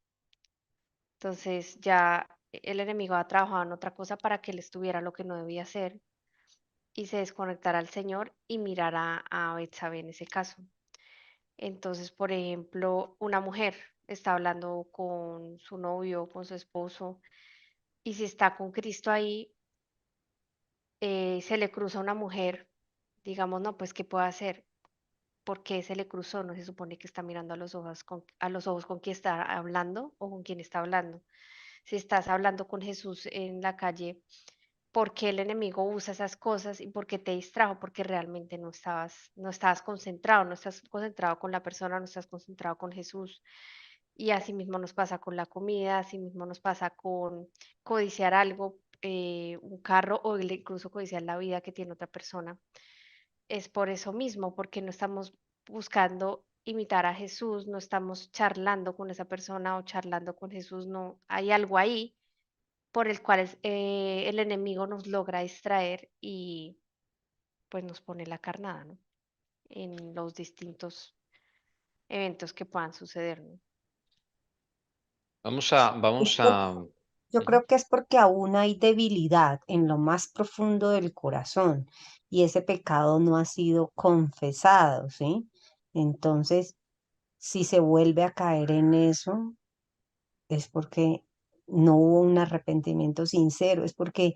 Entonces ya el enemigo ha trabajado en otra cosa para que él estuviera lo que no debía hacer y se desconectara al Señor y mirara a Betsabé en ese caso. Entonces, por ejemplo, una mujer está hablando con su novio, con su esposo, y si está con Cristo ahí, se le cruza una mujer, digamos, no, pues, ¿qué puede hacer? ¿Por qué se le cruzó? No se supone que está mirando a los ojos con quien está hablando o con quien está hablando. Si estás hablando con Jesús en la calle, ¿por qué el enemigo usa esas cosas y por qué te distrajo? Porque realmente no estabas concentrado, no estás concentrado con la persona, no estás concentrado con Jesús. Y así mismo nos pasa con la comida, así mismo nos pasa con codiciar algo, un carro o incluso codiciar la vida que tiene otra persona. Es por eso mismo, porque no estamos buscando imitar a Jesús, no estamos charlando con esa persona o charlando con Jesús, no, hay algo ahí por el cual el enemigo nos logra distraer y pues nos pone la carnada, ¿no? En los distintos eventos que puedan suceder, ¿no? Vamos Sí, a, es vamos por- a, yo ujú. creo que es porque aún hay debilidad en lo más profundo del corazón y ese pecado no ha sido confesado, ¿sí? Entonces, si se vuelve a caer en eso, es porque no hubo un arrepentimiento sincero, es porque,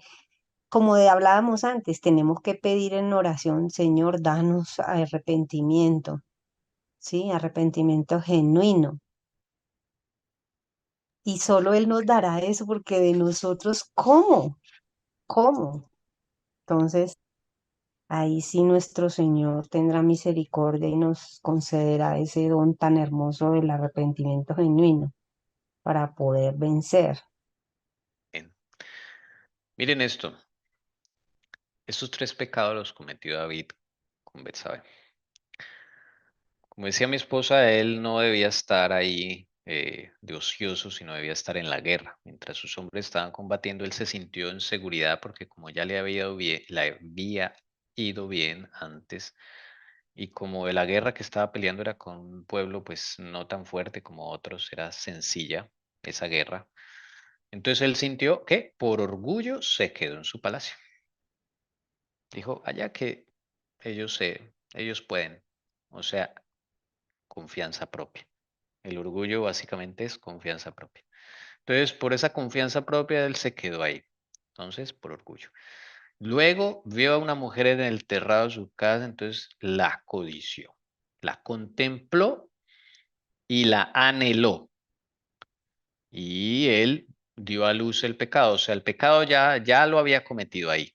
hablábamos antes, tenemos que pedir en oración, Señor, danos arrepentimiento, ¿sí? Arrepentimiento genuino. Y solo Él nos dará eso porque de nosotros, ¿cómo? ¿Cómo? Entonces, ahí sí nuestro Señor tendrá misericordia y nos concederá ese don tan hermoso del arrepentimiento genuino para poder vencer. Bien. Miren esto, estos tres pecados los cometió David con Betsabé. Como decía mi esposa, él no debía estar ahí de ocioso, sino debía estar en la guerra. Mientras sus hombres estaban combatiendo, él se sintió en seguridad porque como ya le había ido bien antes, y como de la guerra que estaba peleando era con un pueblo pues no tan fuerte como otros, era sencilla esa guerra. Entonces él sintió que por orgullo se quedó en su palacio. Dijo, allá que ellos pueden. O sea, confianza propia. El orgullo básicamente es confianza propia. Entonces, por esa confianza propia, él se quedó ahí. Entonces, por orgullo. Luego vio a una mujer en el terrado de su casa, entonces la codició, la contempló y la anheló. Y él dio a luz el pecado, o sea, el pecado ya lo había cometido ahí,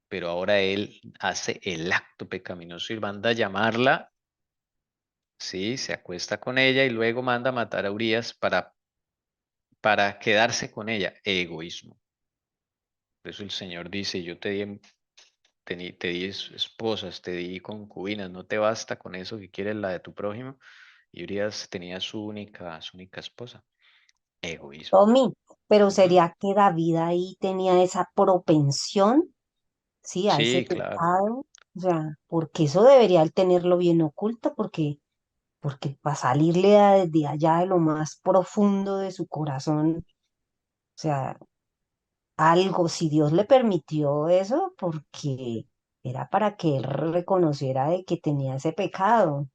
pero ahora él hace el acto pecaminoso y manda a llamarla, sí, se acuesta con ella y luego manda a matar a Urias para quedarse con ella, egoísmo. Por eso el Señor dice, yo te di esposas, te di concubinas, no te basta con eso que quieres la de tu prójimo. Y Urias tenía su única esposa. Egoísmo. Tommy, pero Ujú. ¿sería que David ahí tenía esa propensión, sí, a ese Sí, claro. pecado? O sea, porque eso debería él tenerlo bien oculto, porque porque para salirle desde allá de lo más profundo de su corazón, o sea, algo, si Dios le permitió eso, porque era para que él reconociera de que tenía ese pecado.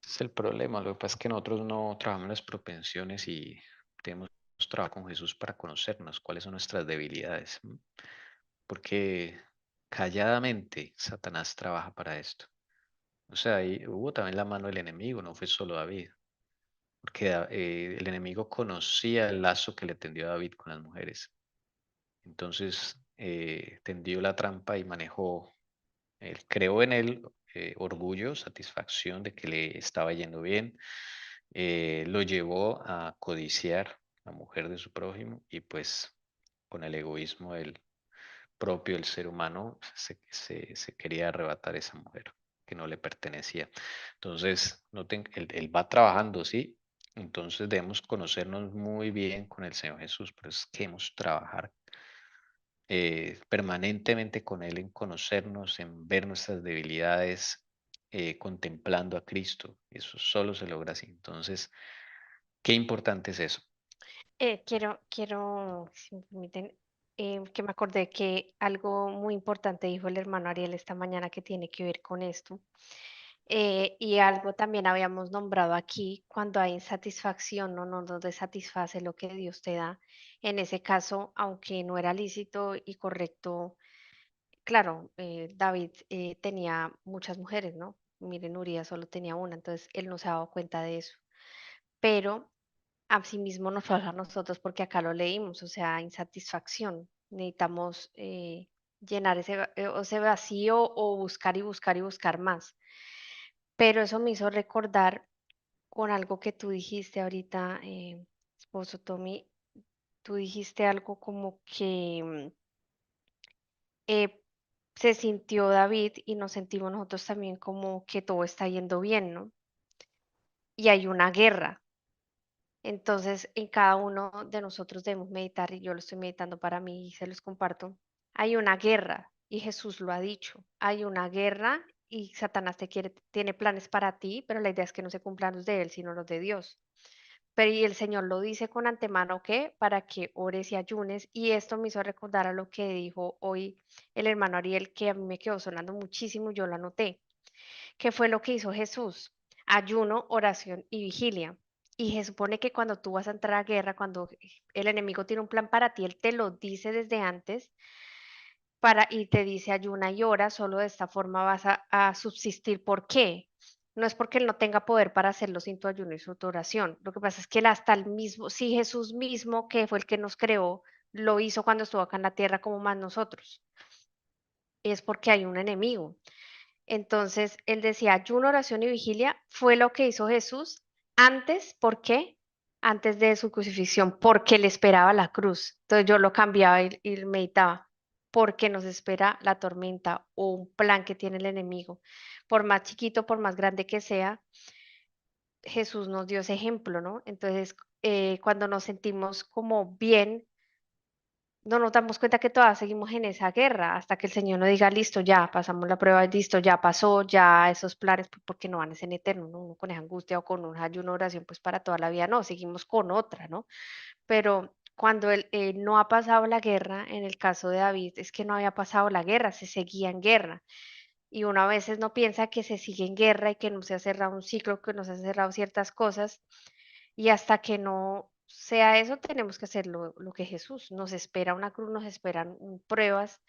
Ese es el problema. Lo que pasa es que nosotros no trabajamos las propensiones y tenemos que trabajar con Jesús para conocernos cuáles son nuestras debilidades. Porque calladamente Satanás trabaja para esto. O sea, ahí hubo también la mano del enemigo, no fue solo David. Porque el enemigo conocía el lazo que le tendió a David con las mujeres. Entonces tendió la trampa y manejó, él creó en él orgullo, satisfacción de que le estaba yendo bien, lo llevó a codiciar a la mujer de su prójimo y pues con el egoísmo del propio del ser humano se quería arrebatar esa mujer que no le pertenecía. Entonces, noten, él va trabajando, ¿sí? Entonces debemos conocernos muy bien con el Señor Jesús, pero es que debemos trabajar permanentemente con Él, en conocernos, en ver nuestras debilidades, contemplando a Cristo. Eso solo se logra así. Entonces, qué importante es eso. Quiero, si me permiten, que me acordé que algo muy importante dijo el hermano Ariel esta mañana que tiene que ver con esto. Y algo también habíamos nombrado aquí, cuando hay insatisfacción, no te satisface lo que Dios te da. En ese caso, aunque no era lícito y correcto, claro, David tenía muchas mujeres, ¿no? Miren, Urias solo tenía una, entonces él no se ha dado cuenta de eso. Pero asimismo nos pasa a nosotros porque acá lo leímos, o sea, insatisfacción. Necesitamos llenar ese vacío o buscar y buscar y buscar más. Pero eso me hizo recordar con algo que tú dijiste ahorita, esposo Tommy, tú dijiste algo como que eh, se sintió David y nos sentimos nosotros también como que todo está yendo bien, ¿no? Y hay una guerra. Entonces, en cada uno de nosotros debemos meditar, y yo lo estoy meditando para mí y se los comparto. Hay una guerra, y Jesús lo ha dicho. Hay una guerra y Satanás tiene planes para ti, pero la idea es que no se cumplan los de él, sino los de Dios. Pero y el Señor lo dice con antemano que para que ores y ayunes. Y esto me hizo recordar a lo que dijo hoy el hermano Ariel, que a mí me quedó sonando muchísimo, yo lo anoté. ¿Qué fue lo que hizo Jesús? Ayuno, oración y vigilia. Y se supone que cuando tú vas a entrar a guerra, cuando el enemigo tiene un plan para ti, él te lo dice desde antes y te dice ayuna y ora, solo de esta forma vas a subsistir. ¿Por qué? No es porque él no tenga poder para hacerlo sin tu ayuno y su tu oración. Lo que pasa es que él hasta el mismo, si Jesús mismo, que fue el que nos creó, lo hizo cuando estuvo acá en la tierra como más nosotros. Es porque hay un enemigo. Entonces, él decía, ayuno, oración y vigilia fue lo que hizo Jesús antes, ¿por qué? Antes de su crucifixión, porque le esperaba la cruz. Entonces yo lo cambiaba y meditaba, porque nos espera la tormenta o un plan que tiene el enemigo. Por más chiquito, por más grande que sea, Jesús nos dio ese ejemplo, ¿no? Entonces, cuando nos sentimos como bien, no nos damos cuenta que todavía seguimos en esa guerra hasta que el Señor nos diga, listo, ya pasamos la prueba, listo, ya pasó, ya esos planes, porque no van a ser eternos, ¿no? Uno con esa angustia o con un ayuno, oración, pues para toda la vida, no, seguimos con otra, ¿no? Pero cuando él no ha pasado la guerra, en el caso de David, es que no había pasado la guerra, se seguía en guerra. Y uno a veces no piensa que se sigue en guerra y que no se ha cerrado un ciclo, que no se han cerrado ciertas cosas, y hasta que no sea eso, tenemos que hacer lo que Jesús nos espera, una cruz, nos esperan pruebas,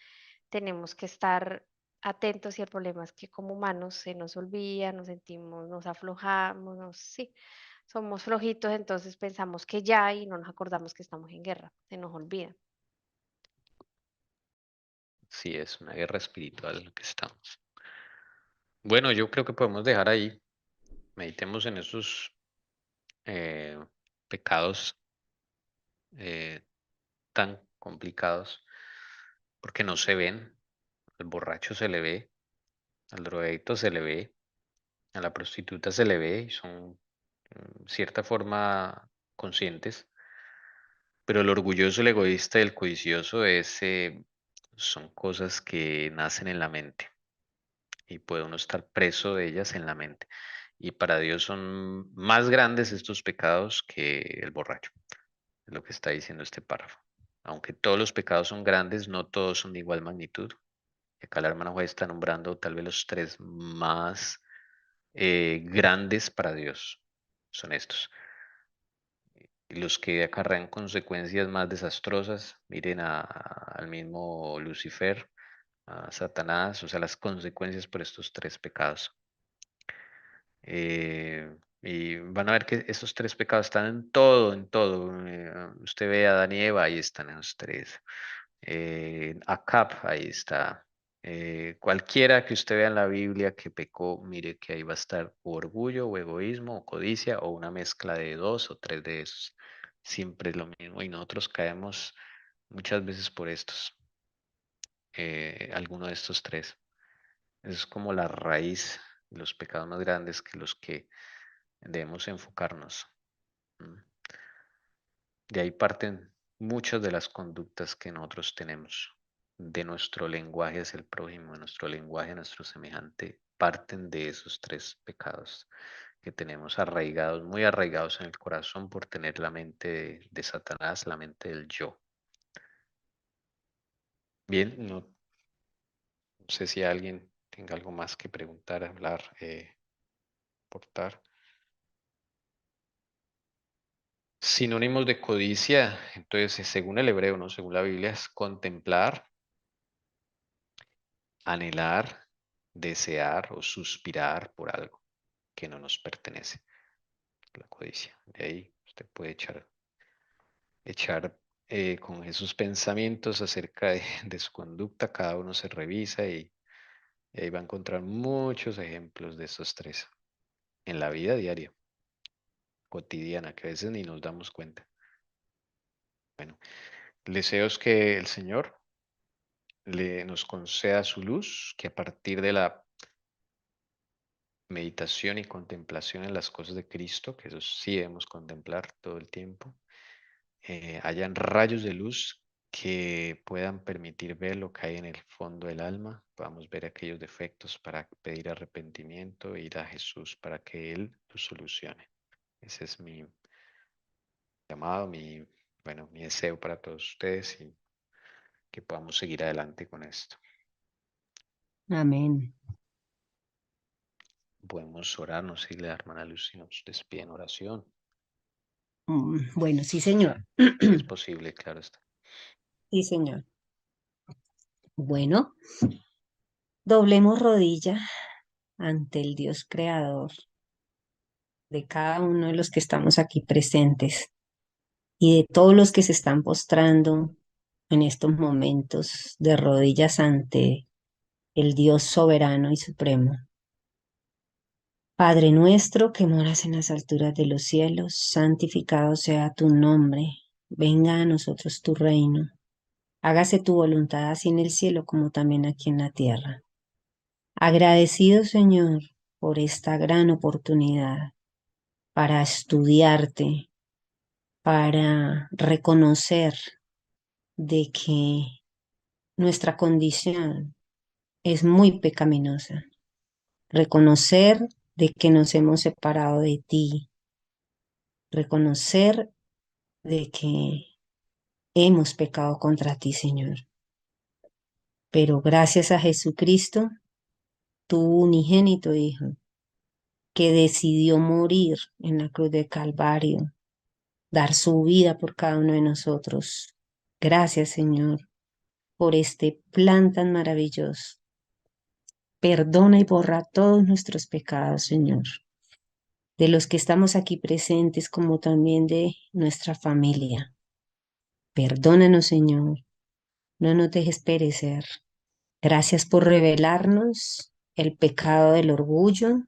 tenemos que estar atentos y el problema es que como humanos se nos olvida, nos sentimos, nos aflojamos, sí, somos flojitos, entonces pensamos que ya y no nos acordamos que estamos en guerra, se nos olvida. Sí, es una guerra espiritual en la que estamos. Bueno, yo creo que podemos dejar ahí. Meditemos en esos eh, pecados eh, tan complicados porque no se ven. Al borracho se le ve, al drogadicto se le ve, a la prostituta se le ve y son cierta forma conscientes, pero el orgulloso, el egoísta y el codicioso son cosas que nacen en la mente y puede uno estar preso de ellas en la mente. Y para Dios son más grandes estos pecados que el borracho, es lo que está diciendo este párrafo. Aunque todos los pecados son grandes, no todos son de igual magnitud. Y acá la hermana juez está nombrando tal vez los tres más grandes para Dios. Son estos. Y los que acarrean consecuencias más desastrosas, miren al mismo Lucifer, a Satanás, o sea, las consecuencias por estos tres pecados. Y van a ver que esos tres pecados están en todo, en todo. Usted ve a Adán y Eva, ahí están esos tres. Acab, ahí está. Cualquiera que usted vea en la Biblia que pecó, mire que ahí va a estar o orgullo, o egoísmo, o codicia, o una mezcla de dos o tres de esos. Siempre es lo mismo y nosotros caemos muchas veces por estos, alguno de estos tres. Es como la raíz de los pecados más grandes que los que debemos enfocarnos. ¿Mm? De ahí parten muchas de las conductas que nosotros tenemos, de nuestro lenguaje hacia el prójimo, de nuestro lenguaje a nuestro semejante, parten de esos tres pecados que tenemos arraigados, muy arraigados en el corazón por tener la mente de Satanás, la mente del yo. Bien, no sé si alguien tenga algo más que preguntar, hablar, aportar. Sinónimos de codicia, entonces, según el hebreo, ¿no? Según la Biblia, es contemplar, anhelar, desear o suspirar por algo que no nos pertenece. La codicia. De ahí usted puede echar con esos pensamientos acerca de su conducta, cada uno se revisa y ahí va a encontrar muchos ejemplos de estos tres en la vida diaria, cotidiana, que a veces ni nos damos cuenta. Bueno, el deseo es que el Señor nos conceda su luz, que a partir de la meditación y contemplación en las cosas de Cristo, que eso sí debemos contemplar todo el tiempo, hayan rayos de luz que puedan permitir ver lo que hay en el fondo del alma, podamos ver aquellos defectos para pedir arrepentimiento e ir a Jesús para que Él los solucione. Ese es mi llamado, bueno, mi deseo para todos ustedes y que podamos seguir adelante con esto. Amén. Podemos orar, no sé si la hermana Lucy nos despide en oración. Bueno, sí, señor. Si es posible, claro está. Sí, señor. Bueno, doblemos rodilla ante el Dios creador de cada uno de los que estamos aquí presentes y de todos los que se están postrando en estos momentos de rodillas ante el Dios soberano y supremo. Padre nuestro que moras en las alturas de los cielos, santificado sea tu nombre, venga a nosotros tu reino, hágase tu voluntad así en el cielo como también aquí en la tierra. Agradecido, Señor, por esta gran oportunidad para estudiarte, para reconocer de que nuestra condición es muy pecaminosa, reconocer de que nos hemos separado de ti, reconocer de que hemos pecado contra ti, Señor. Pero gracias a Jesucristo, tu unigénito Hijo, que decidió morir en la cruz de Calvario, dar su vida por cada uno de nosotros. Gracias, Señor, por este plan tan maravilloso. Perdona y borra todos nuestros pecados, Señor, de los que estamos aquí presentes, como también de nuestra familia. Perdónanos, Señor, no nos dejes perecer. Gracias por revelarnos el pecado del orgullo,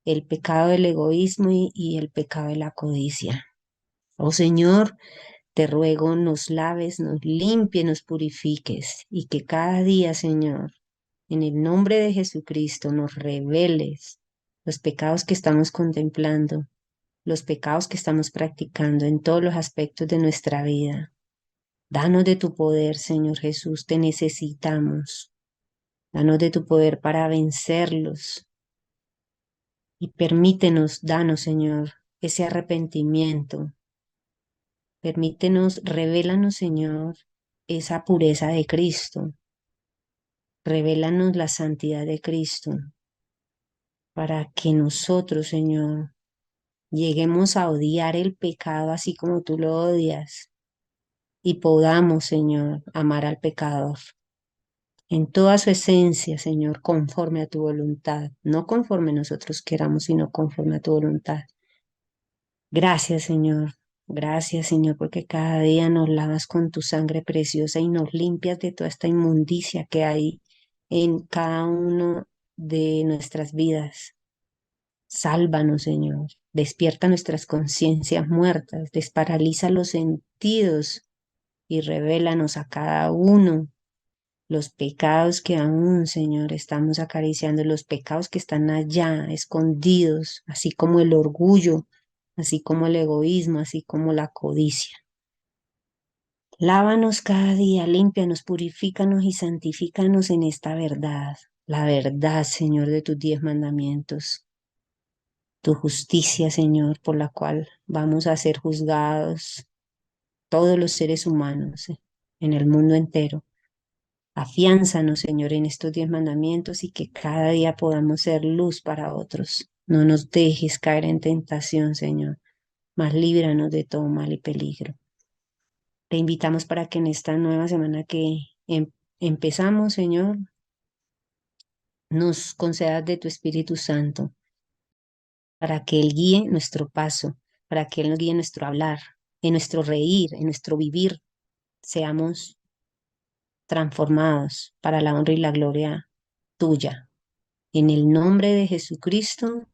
el pecado del egoísmo y el pecado de la codicia. Oh Señor, te ruego nos laves, nos limpies, nos purifiques y que cada día, Señor, en el nombre de Jesucristo, nos reveles los pecados que estamos contemplando, los pecados que estamos practicando en todos los aspectos de nuestra vida. Danos de tu poder, Señor Jesús, te necesitamos. Danos de tu poder para vencerlos, Y permítenos, danos, Señor, ese arrepentimiento. Permítenos, revélanos, Señor, esa pureza de Cristo. Revélanos la santidad de Cristo para que nosotros, Señor, lleguemos a odiar el pecado así como tú lo odias y podamos, Señor, amar al pecador en toda su esencia, Señor, conforme a tu voluntad, no conforme nosotros queramos, sino conforme a tu voluntad. Gracias, Señor. Gracias, Señor, porque cada día nos lavas con tu sangre preciosa y nos limpias de toda esta inmundicia que hay en cada uno de nuestras vidas. Sálvanos, Señor. Despierta nuestras conciencias muertas, desparaliza los sentidos y revélanos a cada uno los pecados que aún, Señor, estamos acariciando, los pecados que están allá, escondidos, así como el orgullo, así como el egoísmo, así como la codicia. Lávanos cada día, límpianos, purifícanos y santifícanos en esta verdad, la verdad, Señor, de tus 10 mandamientos, tu justicia, Señor, por la cual vamos a ser juzgados todos los seres humanos en el mundo entero. Afiánzanos, Señor, en estos 10 mandamientos y que cada día podamos ser luz para otros. No nos dejes caer en tentación, Señor, mas líbranos de todo mal y peligro. Te invitamos para que en esta nueva semana que empezamos, Señor, nos concedas de tu Espíritu Santo, para que Él guíe nuestro paso, para que Él nos guíe nuestro hablar, en nuestro reír, en nuestro vivir, seamos transformados para la honra y la gloria tuya. En el nombre de Jesucristo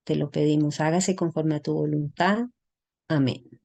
te lo pedimos, hágase conforme a tu voluntad. Amén.